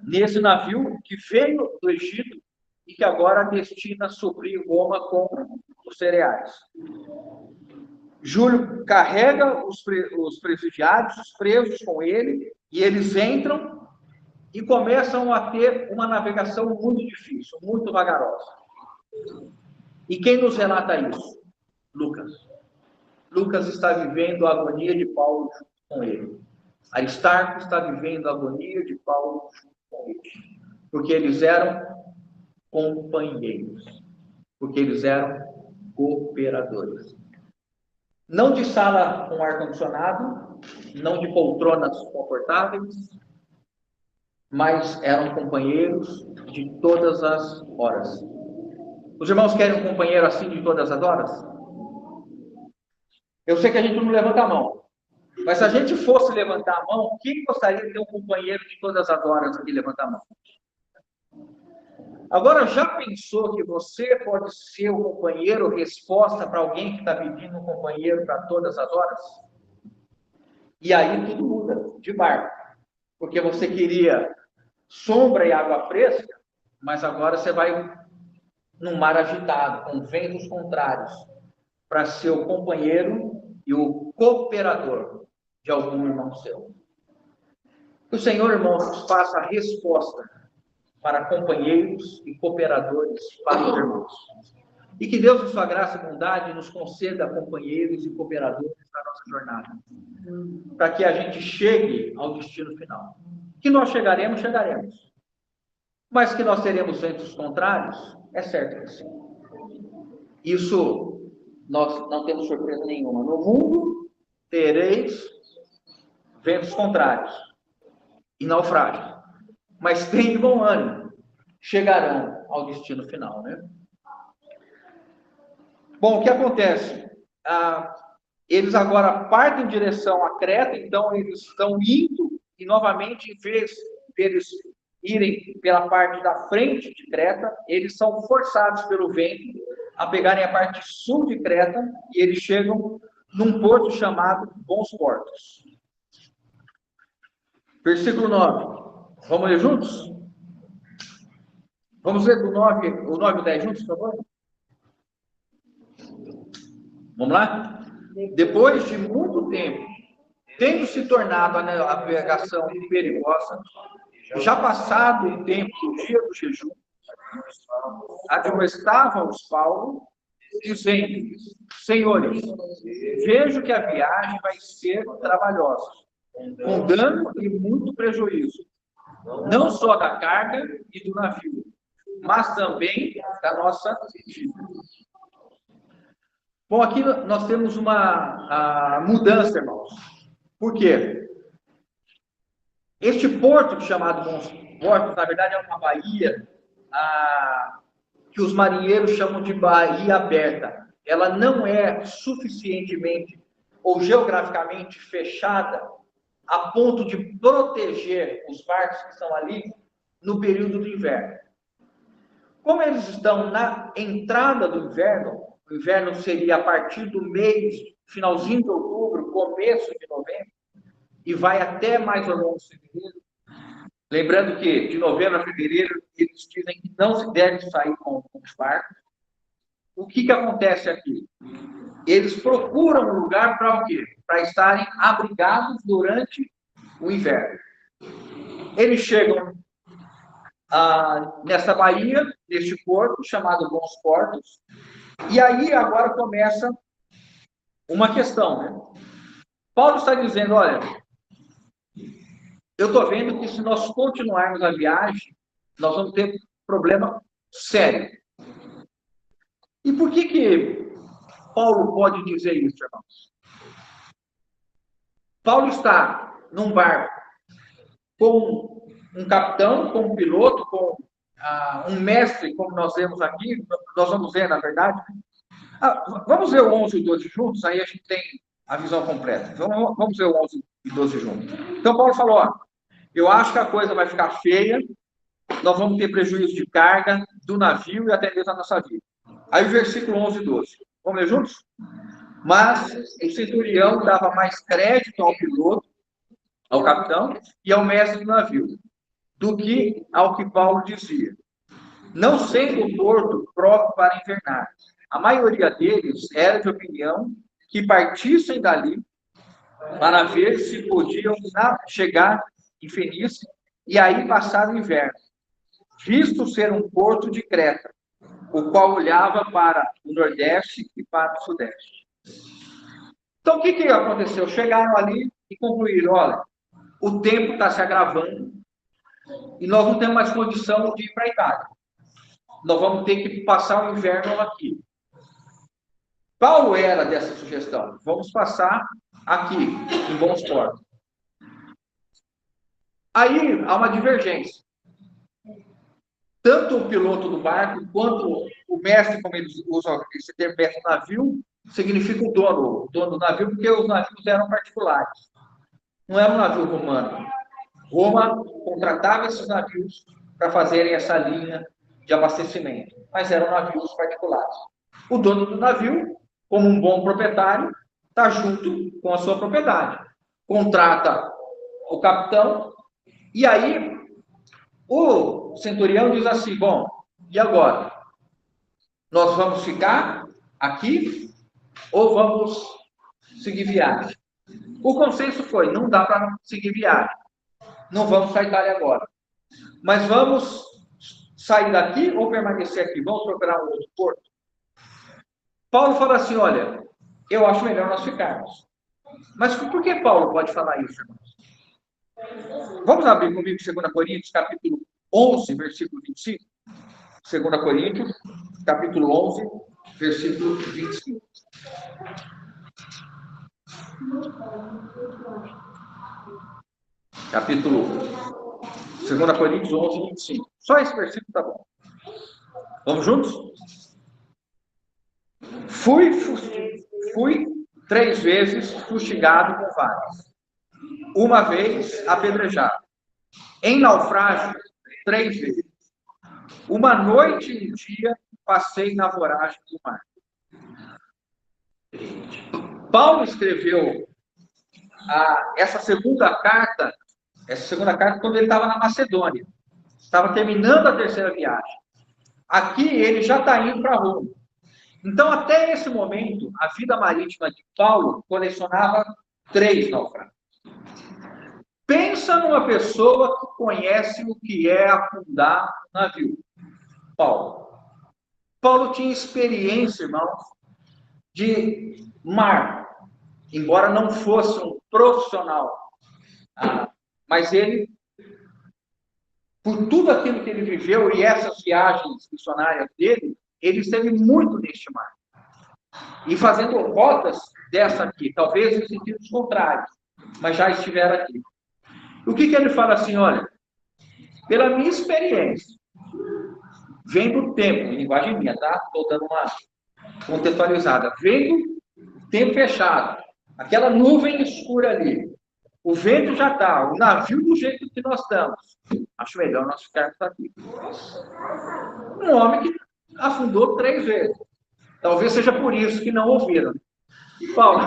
nesse navio que veio do Egito e que agora destina a suprir Roma com os cereais. Júlio carrega os presidiários, os presos com ele, e eles entram e começam a ter uma navegação muito difícil, muito vagarosa. E quem nos relata isso? Lucas. Lucas está vivendo a agonia de Paulo junto com ele. Aristarco está vivendo a agonia de Paulo junto com ele. Porque eles eram companheiros. Porque eles eram cooperadores. Não de sala com ar-condicionado, não de poltronas confortáveis, mas eram companheiros de todas as horas. Os irmãos querem um companheiro assim de todas as horas? Eu sei que a gente não levanta a mão, mas se a gente fosse levantar a mão, quem gostaria de ter um companheiro de todas as horas aqui levantar a mão? Agora, já pensou que você pode ser o companheiro resposta para alguém que está pedindo um companheiro para todas as horas? E aí tudo muda de barco, porque você queria sombra e água fresca, mas agora você vai num mar agitado, com ventos contrários, para ser o companheiro e o cooperador de algum irmão seu. Que o Senhor, irmãos, nos faça a resposta para companheiros e cooperadores para os irmãos. E que Deus, em sua graça e bondade, nos conceda companheiros e cooperadores na nossa jornada, para que a gente chegue ao destino final. Que nós chegaremos, chegaremos. Mas que nós teremos ventos contrários, é certo que sim. Isso nós não temos surpresa nenhuma. No mundo tereis ventos contrários e naufrágio. Mas tem de bom ânimo, chegarão ao destino final, né? Bom, o que acontece? Eles agora partem em direção a Creta, então eles estão indo, e novamente, em vez deles irem pela parte da frente de Creta, eles são forçados pelo vento a pegarem a parte sul de Creta, e eles chegam num porto chamado Bons Portos. Versículo 9. Vamos ler juntos? Vamos ler o 9 e o 10 juntos, por favor? Vamos lá? Depois de muito tempo, tendo se tornado a navegação perigosa, já passado o tempo do dia do jejum, admoestavam-os Paulo, dizendo: Senhores, vejo que a viagem vai ser trabalhosa, com dano e muito prejuízo, não só da carga e do navio, mas também da nossa vida. Bom, aqui nós temos uma mudança, irmãos. Por quê? Este porto, chamado Bons Portos, na verdade é uma baía que os marinheiros chamam de baía aberta. Ela não é suficientemente ou geograficamente fechada a ponto de proteger os barcos que estão ali no período do inverno. Como eles estão na entrada do inverno, o inverno seria a partir do mês, finalzinho de outubro, começo de novembro, e vai até mais ou menos fevereiro. Lembrando que de novembro a fevereiro, eles dizem que não se deve sair com os barcos. O que acontece aqui? Eles procuram um lugar para o quê? Para estarem abrigados durante o inverno. Eles chegam nessa baía, neste porto, chamado Bons Portos, e aí agora começa uma questão, né? Paulo está dizendo, olha, eu estou vendo que se nós continuarmos a viagem, nós vamos ter um problema sério. E por que Paulo pode dizer isso, irmãos? Paulo está num barco com um capitão, com um piloto, com um mestre, como nós vemos aqui, nós vamos ver, na verdade. Vamos ver o 11 e o 12 juntos, aí a gente tem a visão completa. Vamos ver o 11 e 12 juntos. Então, Paulo falou, ó, eu acho que a coisa vai ficar feia, nós vamos ter prejuízo de carga, do navio e até mesmo da nossa vida. Aí o versículo 11 e 12. Vamos ler juntos? Mas o centurião dava mais crédito ao piloto, ao capitão e ao mestre do navio, do que ao que Paulo dizia. Não sendo o porto próprio para invernar, a maioria deles era de opinião que partissem dali para ver se podiam chegar em Fenícia e aí passar o inverno, visto ser um porto de Creta, o qual olhava para o nordeste e para o sudeste. Então, o que aconteceu? Chegaram ali e concluíram, olha, o tempo está se agravando e nós não temos mais condição de ir para a Itália. Nós vamos ter que passar o inverno aqui. Qual era dessa sugestão? Vamos passar aqui, em Bons Portos. Aí há uma divergência. Tanto o piloto do barco, quanto o mestre, como eles usam esse termo mestre do navio, significa o dono do navio, porque os navios eram particulares. Não era um navio romano. Roma contratava esses navios para fazerem essa linha de abastecimento, mas eram navios particulares. O dono do navio, como um bom proprietário, está junto com a sua propriedade. Contrata o capitão, e aí o centurião diz assim, bom, e agora? Nós vamos ficar aqui ou vamos seguir viagem? O consenso foi, não dá para seguir viagem. Não vamos sair dali agora. Mas vamos sair daqui ou permanecer aqui? Vamos procurar um outro porto? Paulo fala assim, olha, eu acho melhor nós ficarmos. Mas por que Paulo pode falar isso, irmãos? Vamos abrir comigo 2 Coríntios, capítulo 11, versículo 25. 2 Coríntios, capítulo 11, versículo 25. Capítulo 2 Coríntios 11, 25. Só esse versículo tá bom. Vamos juntos? Fui 3 vezes fustigado com varas. Uma vez apedrejado. Em naufrágio, 3 vezes. Uma noite e um dia passei na voragem do mar. Paulo escreveu essa segunda carta quando ele estava na Macedônia. Estava terminando a terceira viagem. Aqui ele já está indo para Roma. Então, até esse momento, a vida marítima de Paulo colecionava 3 naufrágios. Pensa numa pessoa que conhece o que é afundar um navio. Paulo tinha experiência, irmãos, de mar, embora não fosse um profissional. Mas ele, por tudo aquilo que ele viveu e essas viagens missionárias dele, ele esteve muito neste mar. E fazendo rotas dessa aqui, talvez em sentidos contrários, mas já estiveram aqui. O que ele fala assim, olha, pela minha experiência, vem do tempo, em linguagem minha, tá? Estou dando uma contextualizada. Vem do tempo fechado, aquela nuvem escura ali, o vento já está, o navio do jeito que nós estamos. Acho melhor nós ficarmos aqui. Um homem que afundou 3 vezes. Talvez seja por isso que não ouviram. Paulo,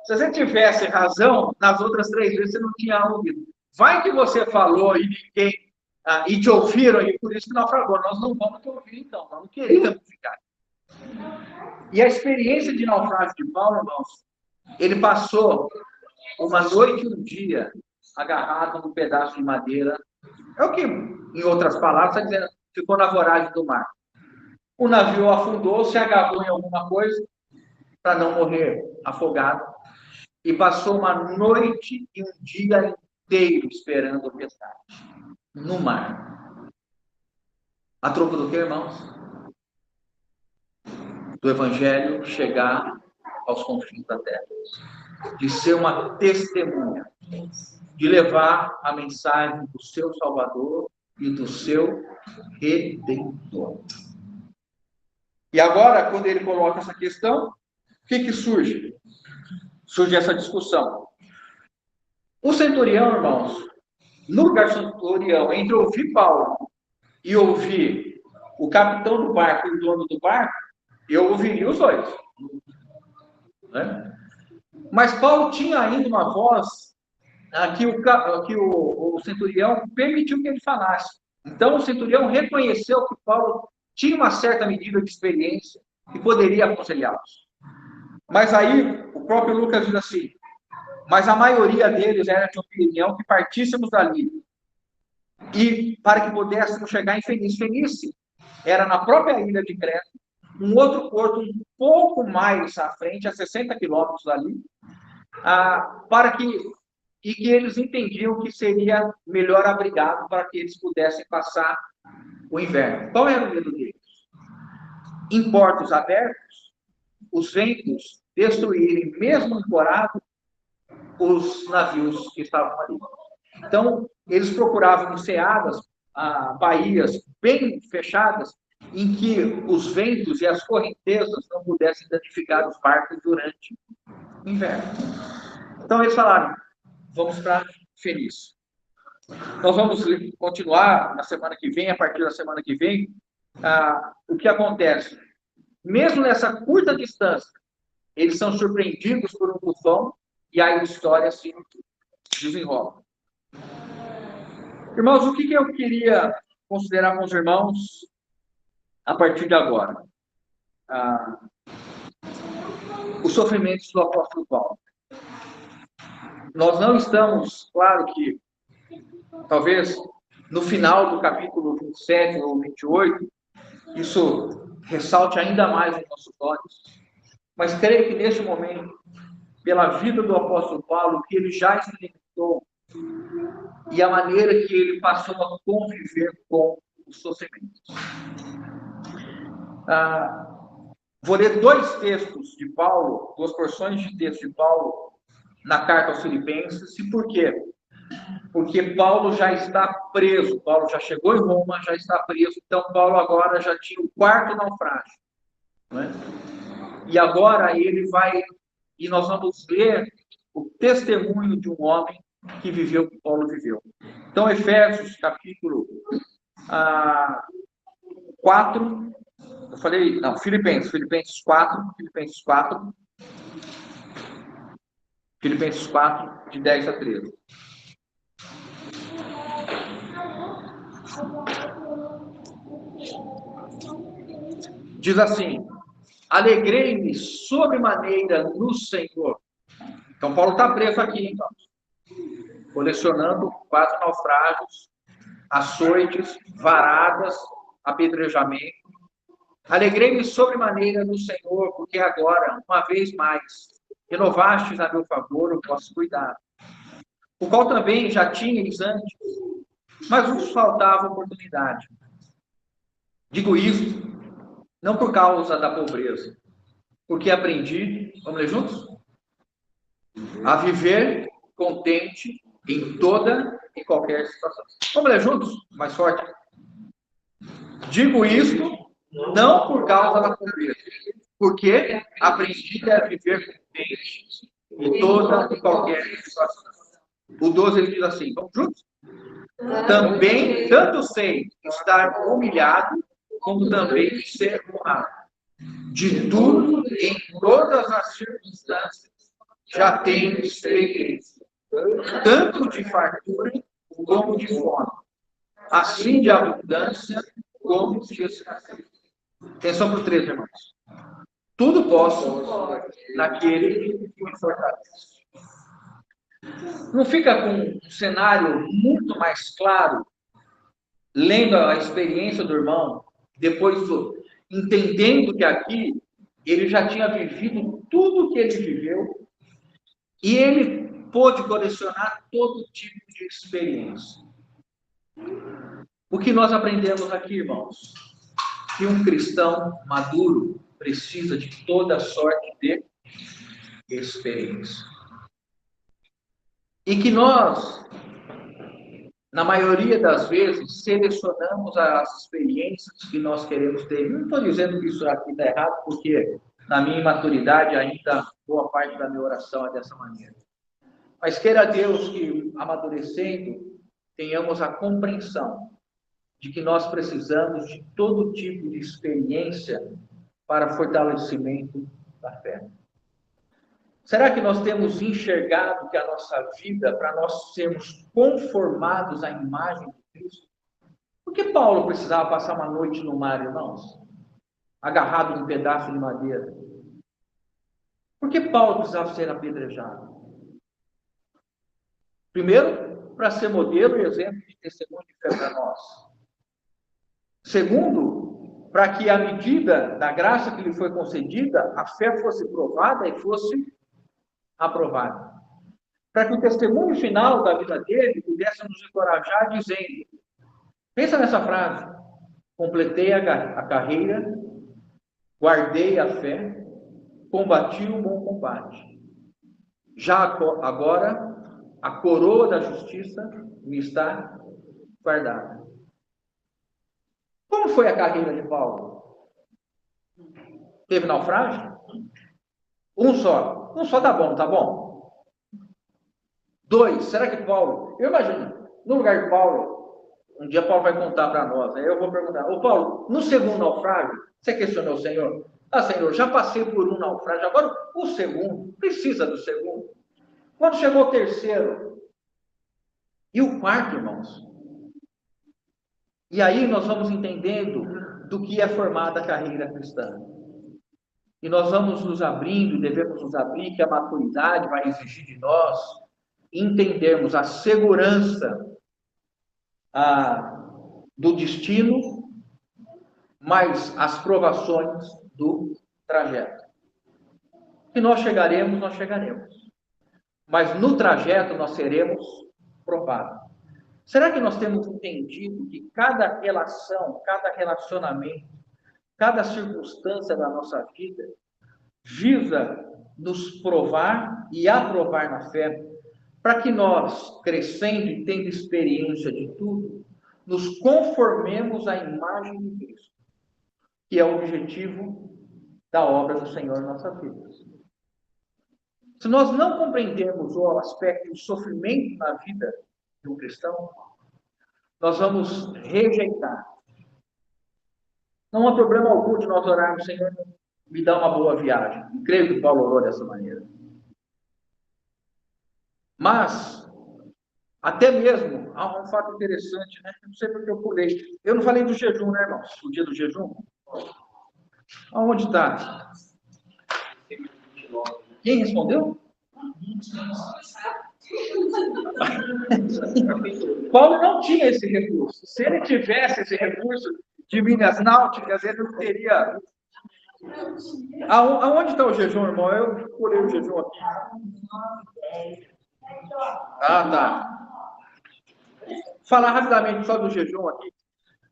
se você tivesse razão, nas outras 3 vezes você não tinha ouvido. Vai que você falou e ninguém e te ouviram, e por isso que naufragou. Nós não vamos te ouvir, então. Nós não queríamos ficar. E a experiência de naufrágio de Paulo, irmãos, ele passou uma noite e um dia agarrado num pedaço de madeira. É o que, em outras palavras, está dizendo, ficou na voragem do mar. O navio afundou, se agarrou em alguma coisa para não morrer afogado e passou uma noite e um dia inteiro esperando o pescado no mar. A troco do que, irmãos? Do evangelho chegar aos confins da terra, de ser uma testemunha, de levar a mensagem do seu Salvador e do seu Redentor. E agora, quando ele coloca essa questão, o que surge? Surge essa discussão. O centurião, irmãos, no lugar do centurião, entre ouvir Paulo e ouvir o capitão do barco e o dono do barco, eu ouviria os dois. Né? Mas Paulo tinha ainda uma voz que o centurião permitiu que ele falasse. Então, o centurião reconheceu que Paulo tinha uma certa medida de experiência e poderia aconselhá-los. Mas aí, o próprio Lucas diz assim, mas a maioria deles era de opinião que partíssemos dali e para que pudéssemos chegar em Fenícia. Fenícia era na própria ilha de Creta, um outro porto um pouco mais à frente, a 60 quilômetros dali, para que eles entendiam que seria melhor abrigado para que eles pudessem passar o inverno. Qual era o medo deles? Em portos abertos, os ventos destruírem, mesmo ancorado, os navios que estavam ali. Então, eles procuravam enseadas, baías bem fechadas, em que os ventos e as correntezas não pudessem danificar os barcos durante o inverno. Então, eles falaram, vamos para Fenícia. Nós vamos continuar na semana que vem, a partir da semana que vem, o que acontece. Mesmo nessa curta distância, eles são surpreendidos por um tufão e aí a história se desenrola. Irmãos, o que eu queria considerar com os irmãos a partir de agora? os sofrimentos do apóstolo Paulo. Nós não estamos, claro que, talvez, no final do capítulo 27 ou 28, isso ressalte ainda mais os nossos olhos. Mas creio que, neste momento, pela vida do apóstolo Paulo, que ele já experimentou, e a maneira que ele passou a conviver com os sofrimentos. Vou ler dois textos de Paulo, duas porções de texto de Paulo, na carta aos Filipenses. E por quê? Porque Paulo já está preso. Paulo já chegou em Roma, já está preso. Então, Paulo agora já tinha o quarto naufrágio. Né? E agora ele vai... E nós vamos ver o testemunho de um homem que viveu o que Paulo viveu. Então, Efésios, capítulo 4... Eu falei... Não, Filipenses 4, de 10 a 13. Diz assim: alegrei-me sobremaneira no Senhor. Então, Paulo está preso aqui, então, colecionando 4 naufrágios, açoites, varadas, apedrejamento. Alegrei-me sobremaneira no Senhor, porque agora, uma vez mais, renovastes a meu favor o vosso cuidado, o qual também já tinhamos antes, mas vos faltava oportunidade. Digo isto, não por causa da pobreza, porque aprendi, vamos ler juntos? A viver contente em toda e qualquer situação. Vamos ler juntos? Mais forte. Digo isto, não por causa da pobreza, porque aprendi a viver contente em toda e qualquer situação. O 12 ele diz assim, vamos juntos? Também, tanto sei estar humilhado, como também ser honrado. De tudo, em todas as circunstâncias, já tenho experiência, tanto de fartura como de fome, assim de abundância como de escassez. Atenção para o 13, irmãos. Tudo posso naquele que me fortalece. Não fica com um cenário muito mais claro, lendo a experiência do irmão, depois entendendo que aqui ele já tinha vivido tudo o que ele viveu, e ele pôde colecionar todo tipo de experiência. O que nós aprendemos aqui, irmãos? Que um cristão maduro precisa de toda sorte de experiência. E que nós, na maioria das vezes, selecionamos as experiências que nós queremos ter. Não estou dizendo que isso aqui está errado, porque na minha imaturidade ainda boa parte da minha oração é dessa maneira. Mas queira Deus que, amadurecendo, tenhamos a compreensão de que nós precisamos de todo tipo de experiência para fortalecimento da fé. Será que nós temos enxergado que a nossa vida, para nós sermos conformados à imagem de Cristo? Por que Paulo precisava passar uma noite no mar, irmãos? Agarrado em um pedaço de madeira. Por que Paulo precisava ser apedrejado? Primeiro, para ser modelo e exemplo de testemunho de fé para nós. Segundo, para que, à medida da graça que lhe foi concedida, a fé fosse provada e fosse aprovada. Para que o testemunho final da vida dele pudesse nos encorajar, dizendo: pensa nessa frase, completei a carreira, guardei a fé, combati o bom combate. Já agora, a coroa da justiça me está guardada. Como foi a carreira de Paulo? Teve naufrágio? Um só tá bom, tá bom? 2, será que Paulo... Eu imagino, no lugar de Paulo, um dia Paulo vai contar para nós, aí eu vou perguntar: ô Paulo, no segundo naufrágio, você questionou o Senhor? Ah, Senhor, já passei por um naufrágio, agora o segundo, precisa do segundo. Quando chegou o terceiro, e o quarto, irmãos? E aí nós vamos entendendo do que é formada a carreira cristã. E nós vamos nos abrindo, devemos nos abrir, que a maturidade vai exigir de nós entendermos a segurança do destino, mas as provações do trajeto. Se nós chegaremos, nós chegaremos. Mas no trajeto nós seremos provados. Será que nós temos entendido que cada relação, cada relacionamento, cada circunstância da nossa vida visa nos provar e aprovar na fé, para que nós, crescendo e tendo experiência de tudo, nos conformemos à imagem de Cristo, que é o objetivo da obra do Senhor em nossas vidas. Se nós não compreendermos o aspecto do sofrimento na vida de um cristão, nós vamos rejeitar. Não há problema algum de nós orarmos, Senhor, me dá uma boa viagem. Eu creio que Paulo orou dessa maneira. Mas, até mesmo, há um fato interessante, né? Não sei porque eu pulei. Eu não falei do jejum, né, irmãos? O dia do jejum. Aonde está? Quem respondeu? Paulo não tinha esse recurso. Se ele tivesse esse recurso de milhas náuticas, ele não teria. Aonde está o jejum, irmão? Eu pulei o jejum aqui. Ah, tá. Falar rapidamente só do jejum aqui.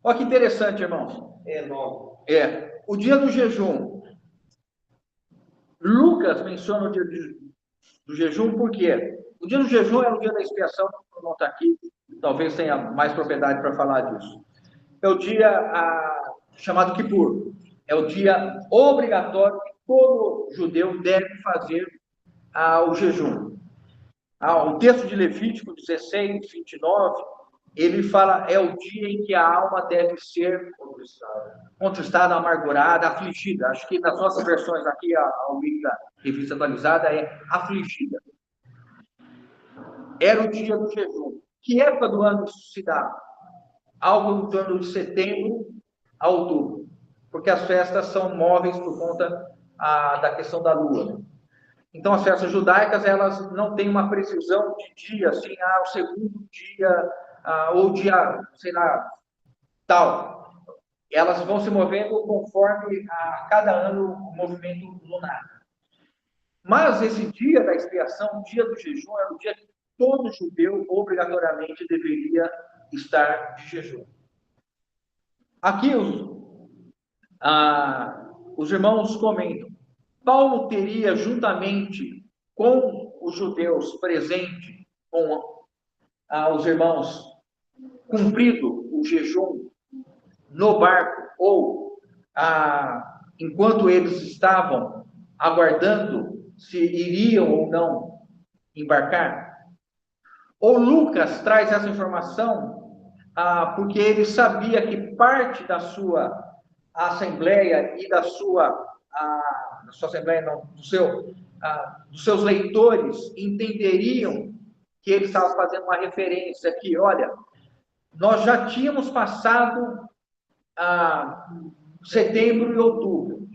Olha que interessante, irmãos. O dia do jejum. Lucas menciona o dia do jejum, por quê? O dia do jejum é o dia da expiação, não está aqui, talvez tenha mais propriedade para falar disso. É o dia chamado Kippur. É o dia obrigatório que todo judeu deve fazer o jejum. O texto de Levítico 16, 29, ele fala, é o dia em que a alma deve ser contristada, amargurada, afligida. Acho que nas nossas versões aqui, a revista atualizada é afligida. Era o dia do jejum. Que época do ano isso se dá? Algo em torno de setembro a outubro. Porque as festas são móveis por conta da questão da lua. Então, as festas judaicas, elas não têm uma precisão de dia, assim, o segundo dia, ou dia, sei lá, tal. Elas vão se movendo conforme a cada ano o movimento lunar. Mas esse dia da expiação, o dia do jejum, era o dia que todo judeu obrigatoriamente deveria estar de jejum. Aqui os irmãos comentam, Paulo teria, juntamente com os judeus presentes, com os irmãos, cumprido o jejum no barco, ou enquanto eles estavam aguardando se iriam ou não embarcar? Ou Lucas traz essa informação porque ele sabia que parte da sua assembleia e da sua assembleia não, dos seus leitores entenderiam que ele estava fazendo uma referência aqui, olha, nós já tínhamos passado setembro e outubro.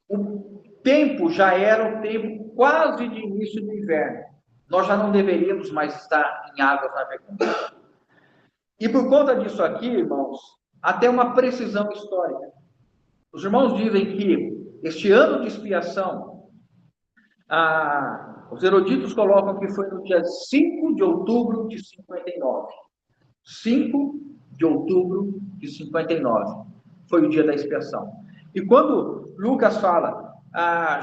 O tempo já era o tempo quase de início do inverno. Nós já não deveríamos mais estar em águas navegantes. E por conta disso aqui, irmãos, até uma precisão histórica. Os irmãos dizem que este ano de expiação, os eruditos colocam que foi no dia 5 de outubro de 59. 5 de outubro de 59 foi o dia da expiação. E quando Lucas fala,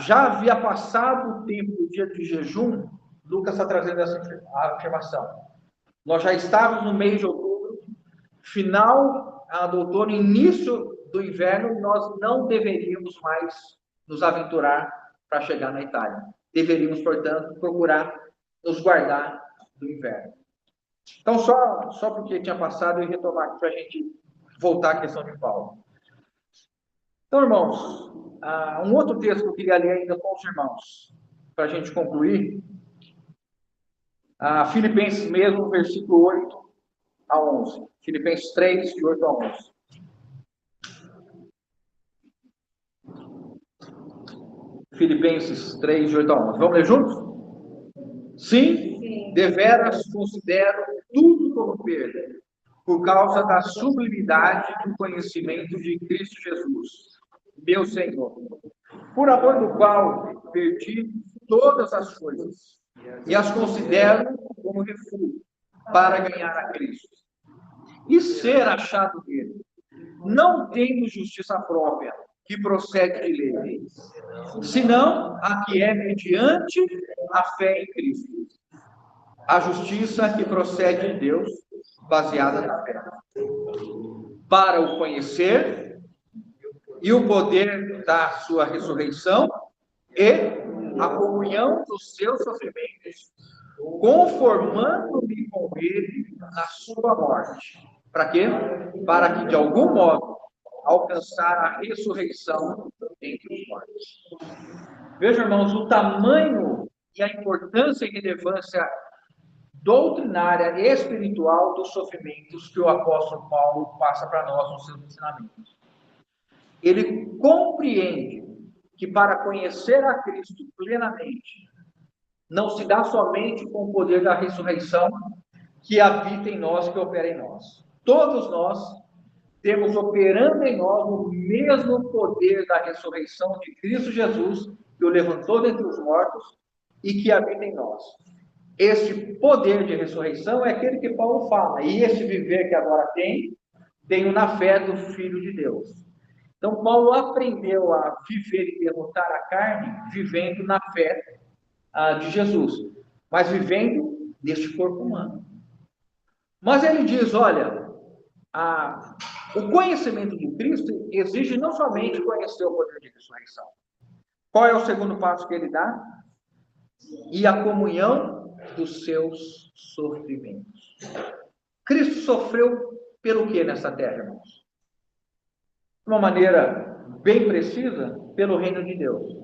já havia passado o tempo do dia de jejum, Lucas está trazendo essa afirmação. Nós já estávamos no mês de outubro, final do outono, início do inverno, nós não deveríamos mais nos aventurar para chegar na Itália. Deveríamos, portanto, procurar nos guardar do inverno. Então, só porque tinha passado, eu ia retomar aqui para a gente voltar à questão de Paulo. Então, irmãos, um outro texto que eu queria ler ainda com os irmãos, para a gente concluir, Filipenses mesmo, versículo 8 a 11. Filipenses 3, de 8 a 11. Filipenses 3, de 8 a 11. Vamos ler juntos? Sim, deveras considero tudo como perda, por causa da sublimidade do conhecimento de Cristo Jesus, meu Senhor, por amor do qual perdi todas as coisas e as considero como refúgio para ganhar a Cristo e ser achado nele, não tendo justiça própria que procede de lei, senão a que é mediante a fé em Cristo, a justiça que procede de Deus, baseada na fé, para o conhecer e o poder da sua ressurreição e a comunhão dos seus sofrimentos, conformando-me com ele na sua morte. Para quê? Para que, de algum modo, alcançar a ressurreição entre os mortos. Vejam, irmãos, o tamanho e a importância e relevância doutrinária e espiritual dos sofrimentos que o apóstolo Paulo passa para nós nos seus ensinamentos. Ele compreende que para conhecer a Cristo plenamente, não se dá somente com o poder da ressurreição que habita em nós, que opera em nós. Todos nós temos operando em nós o mesmo poder da ressurreição de Cristo Jesus, que o levantou dentre os mortos e que habita em nós. Este poder de ressurreição é aquele que Paulo fala, e este viver que agora tenho na fé do Filho de Deus. Então, Paulo aprendeu a viver e derrotar a carne, vivendo na fé de Jesus, mas vivendo neste corpo humano. Mas ele diz, olha, o conhecimento de Cristo exige não somente conhecer o poder de ressurreição. Qual é o segundo passo que ele dá? E a comunhão dos seus sofrimentos. Cristo sofreu pelo que nessa terra, irmãos? De uma maneira bem precisa, pelo reino de Deus.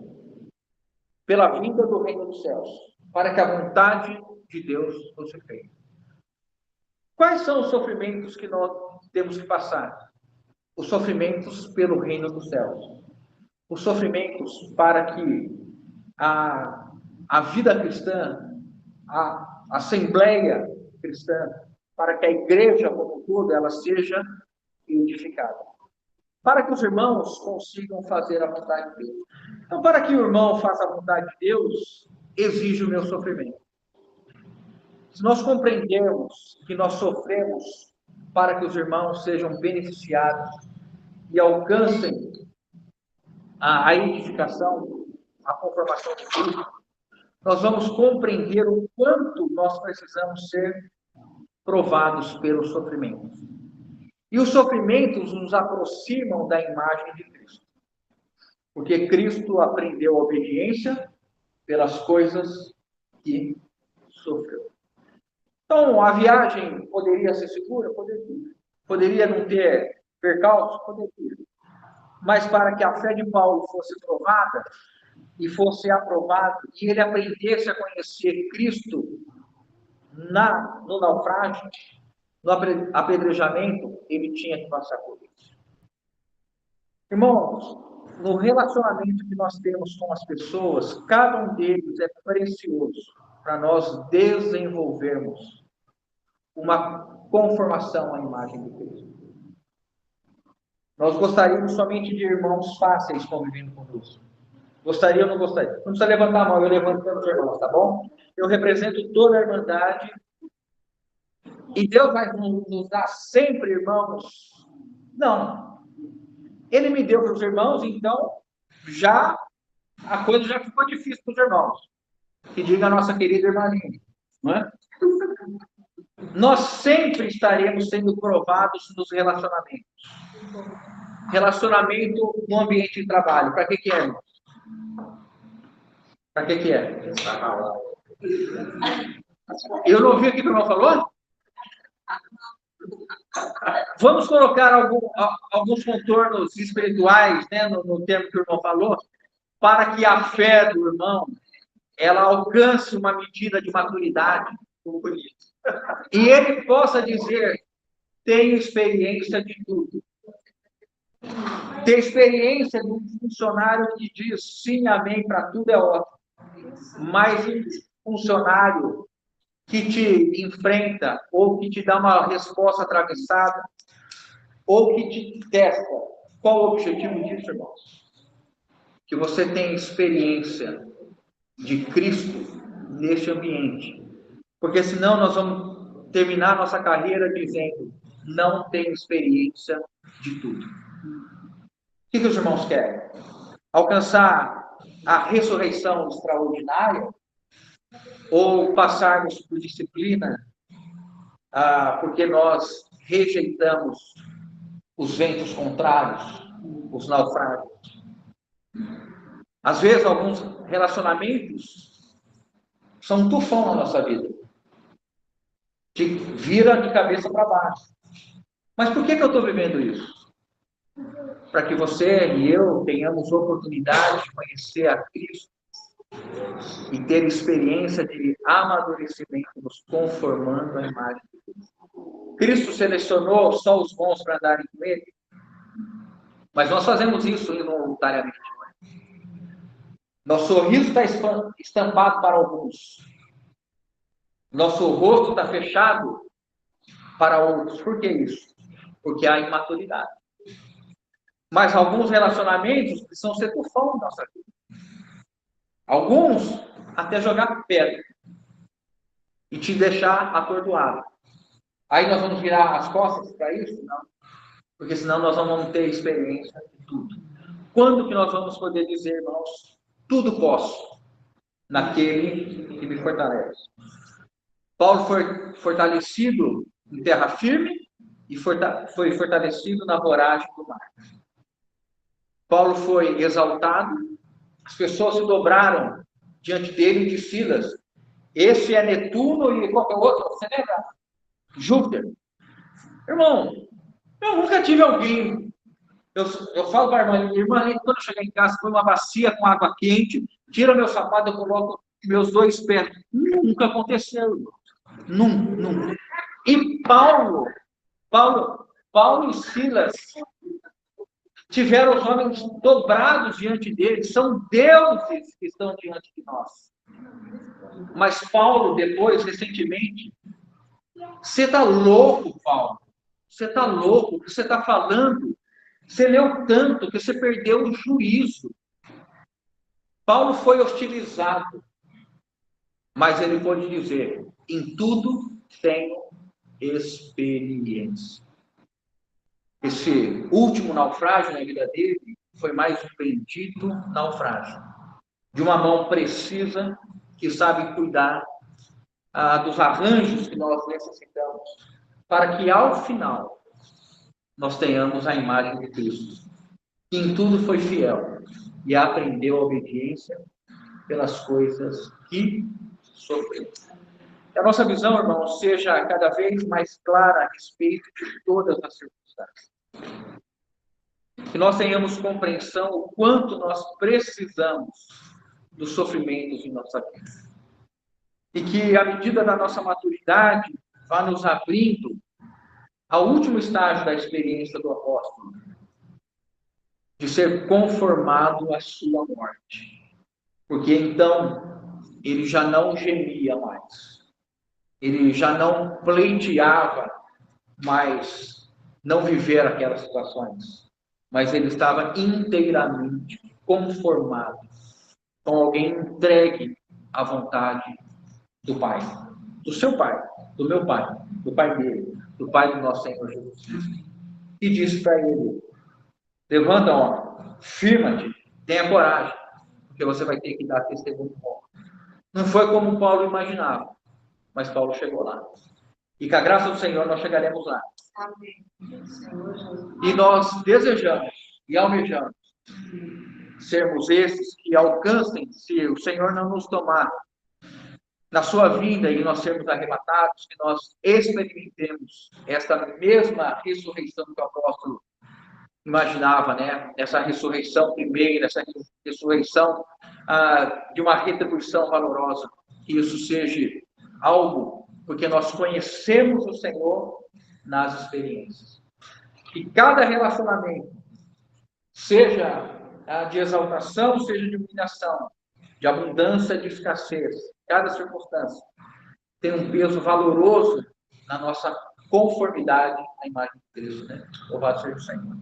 Pela vinda do reino dos céus. Para que a vontade de Deus fosse feita. Quais são os sofrimentos que nós temos que passar? Os sofrimentos pelo reino dos céus. Os sofrimentos para que a vida cristã, a assembleia cristã, para que a igreja como toda ela seja edificada. Para que os irmãos consigam fazer a vontade de Deus. Então, para que o irmão faça a vontade de Deus, exige o meu sofrimento. Se nós compreendermos que nós sofremos para que os irmãos sejam beneficiados e alcancem a edificação, a conformação de Cristo, nós vamos compreender o quanto nós precisamos ser provados pelos sofrimentos. E os sofrimentos nos aproximam da imagem de Cristo. Porque Cristo aprendeu a obediência pelas coisas que sofreu. Então, a viagem poderia ser segura? Poderia. Poderia não ter percalços? Poderia. Mas para que a fé de Paulo fosse provada, e fosse aprovado, e ele aprendesse a conhecer Cristo no naufrágio, no apedrejamento, ele tinha que passar por isso. Irmãos, no relacionamento que nós temos com as pessoas, cada um deles é precioso para nós desenvolvermos uma conformação à imagem de Cristo. Nós gostaríamos somente de irmãos fáceis convivendo conosco. Gostaria ou não gostaria? Não precisa levantar a mão, eu levanto pelos irmãos, tá bom? Eu represento toda a irmandade. E Deus vai nos dar sempre irmãos? Não. Ele me deu para os irmãos, então a coisa já ficou difícil para os irmãos. Que diga a nossa querida irmã Aline, não é? Nós sempre estaremos sendo provados nos relacionamentos. Relacionamento no ambiente de trabalho. Para que é, irmãos? Para que é? Eu não ouvi o que o irmão falou? Vamos colocar alguns contornos espirituais, né, no termo que o irmão falou, para que a fé do irmão ela alcance uma medida de maturidade, e ele possa dizer: tenho experiência de tudo. Ter experiência de um funcionário que diz sim, amém, para tudo é ótimo. Mas um funcionário que te enfrenta, ou que te dá uma resposta atravessada, ou que te testa. Qual o objetivo disso, irmãos? Que você tenha experiência de Cristo neste ambiente. Porque senão nós vamos terminar nossa carreira dizendo, não tenho experiência de tudo. O que os irmãos querem? Alcançar a ressurreição extraordinária? Ou passarmos por disciplina, porque nós rejeitamos os ventos contrários, os naufrágios? Às vezes, alguns relacionamentos são um tufão na nossa vida. Te vira de cabeça para baixo. Mas por que eu estou vivendo isso? Para que você e eu tenhamos oportunidade de conhecer a Cristo e ter experiência de amadurecimento, nos conformando à imagem de Cristo. Cristo selecionou só os bons para andarem com Ele, mas nós fazemos isso involuntariamente. Nosso sorriso está estampado para alguns. Nosso rosto está fechado para outros. Por que isso? Porque há imaturidade. Mas alguns relacionamentos precisam ser tufão na nossa vida. Alguns até jogar pedra e te deixar atordoado. Aí nós vamos virar as costas para isso? Não. Porque senão nós não vamos ter experiência de tudo. Quando que nós vamos poder dizer, irmãos, tudo posso naquele que me fortalece? Paulo foi fortalecido em terra firme e foi fortalecido na voragem do mar. Paulo foi exaltado, as pessoas se dobraram diante dele e de Silas. Esse é Netuno e qualquer outro, você lembra? Júpiter. Irmão, eu nunca tive alguém. Eu falo para a irmã, quando eu chegar em casa, põe uma bacia com água quente, tira meu sapato, eu coloco meus dois pés. Nunca aconteceu, irmão. Nunca. E Paulo e Silas tiveram os homens dobrados diante deles, são deuses que estão diante de nós. Mas Paulo, depois, recentemente, você está louco, Paulo? Você está louco? O que você está falando? Você leu tanto que você perdeu o juízo. Paulo foi hostilizado, mas ele pôde dizer, em tudo tenho experiência. Esse último naufrágio na vida dele foi mais um bendito naufrágio, de uma mão precisa que sabe cuidar dos arranjos que nós necessitamos, para que ao final nós tenhamos a imagem de Cristo, que em tudo foi fiel e aprendeu a obediência pelas coisas que sofreu. Que a nossa visão, irmão, seja cada vez mais clara a respeito de todas as circunstâncias. Que nós tenhamos compreensão o quanto nós precisamos dos sofrimentos em nossa vida. E que, à medida da nossa maturidade, vá nos abrindo ao último estágio da experiência do apóstolo, de ser conformado à sua morte. Porque então, ele já não gemia mais. Ele já não pleiteava mais não viver aquelas situações. Mas ele estava inteiramente conformado com alguém entregue à vontade do Pai, do seu Pai, do meu Pai, do Pai dele, do Pai do nosso Senhor Jesus Cristo. E disse para ele, levanta, homem, firma-te, tenha coragem, porque você vai ter que dar testemunho bom. Não foi como Paulo imaginava, mas Paulo chegou lá. E com a graça do Senhor nós chegaremos lá. Amém. E nós desejamos e almejamos sermos esses que alcancem, se o Senhor não nos tomar na sua vinda e nós sermos arrebatados, que nós experimentemos esta mesma ressurreição que o apóstolo imaginava, né? Essa ressurreição primeira, essa ressurreição de uma retribuição valorosa. Que isso seja algo, porque nós conhecemos o Senhor nas experiências. Que cada relacionamento seja de exaltação, seja de humilhação, de abundância, de escassez. Cada circunstância tem um peso valoroso na nossa conformidade à imagem de Cristo, né? Louvado seja o Senhor.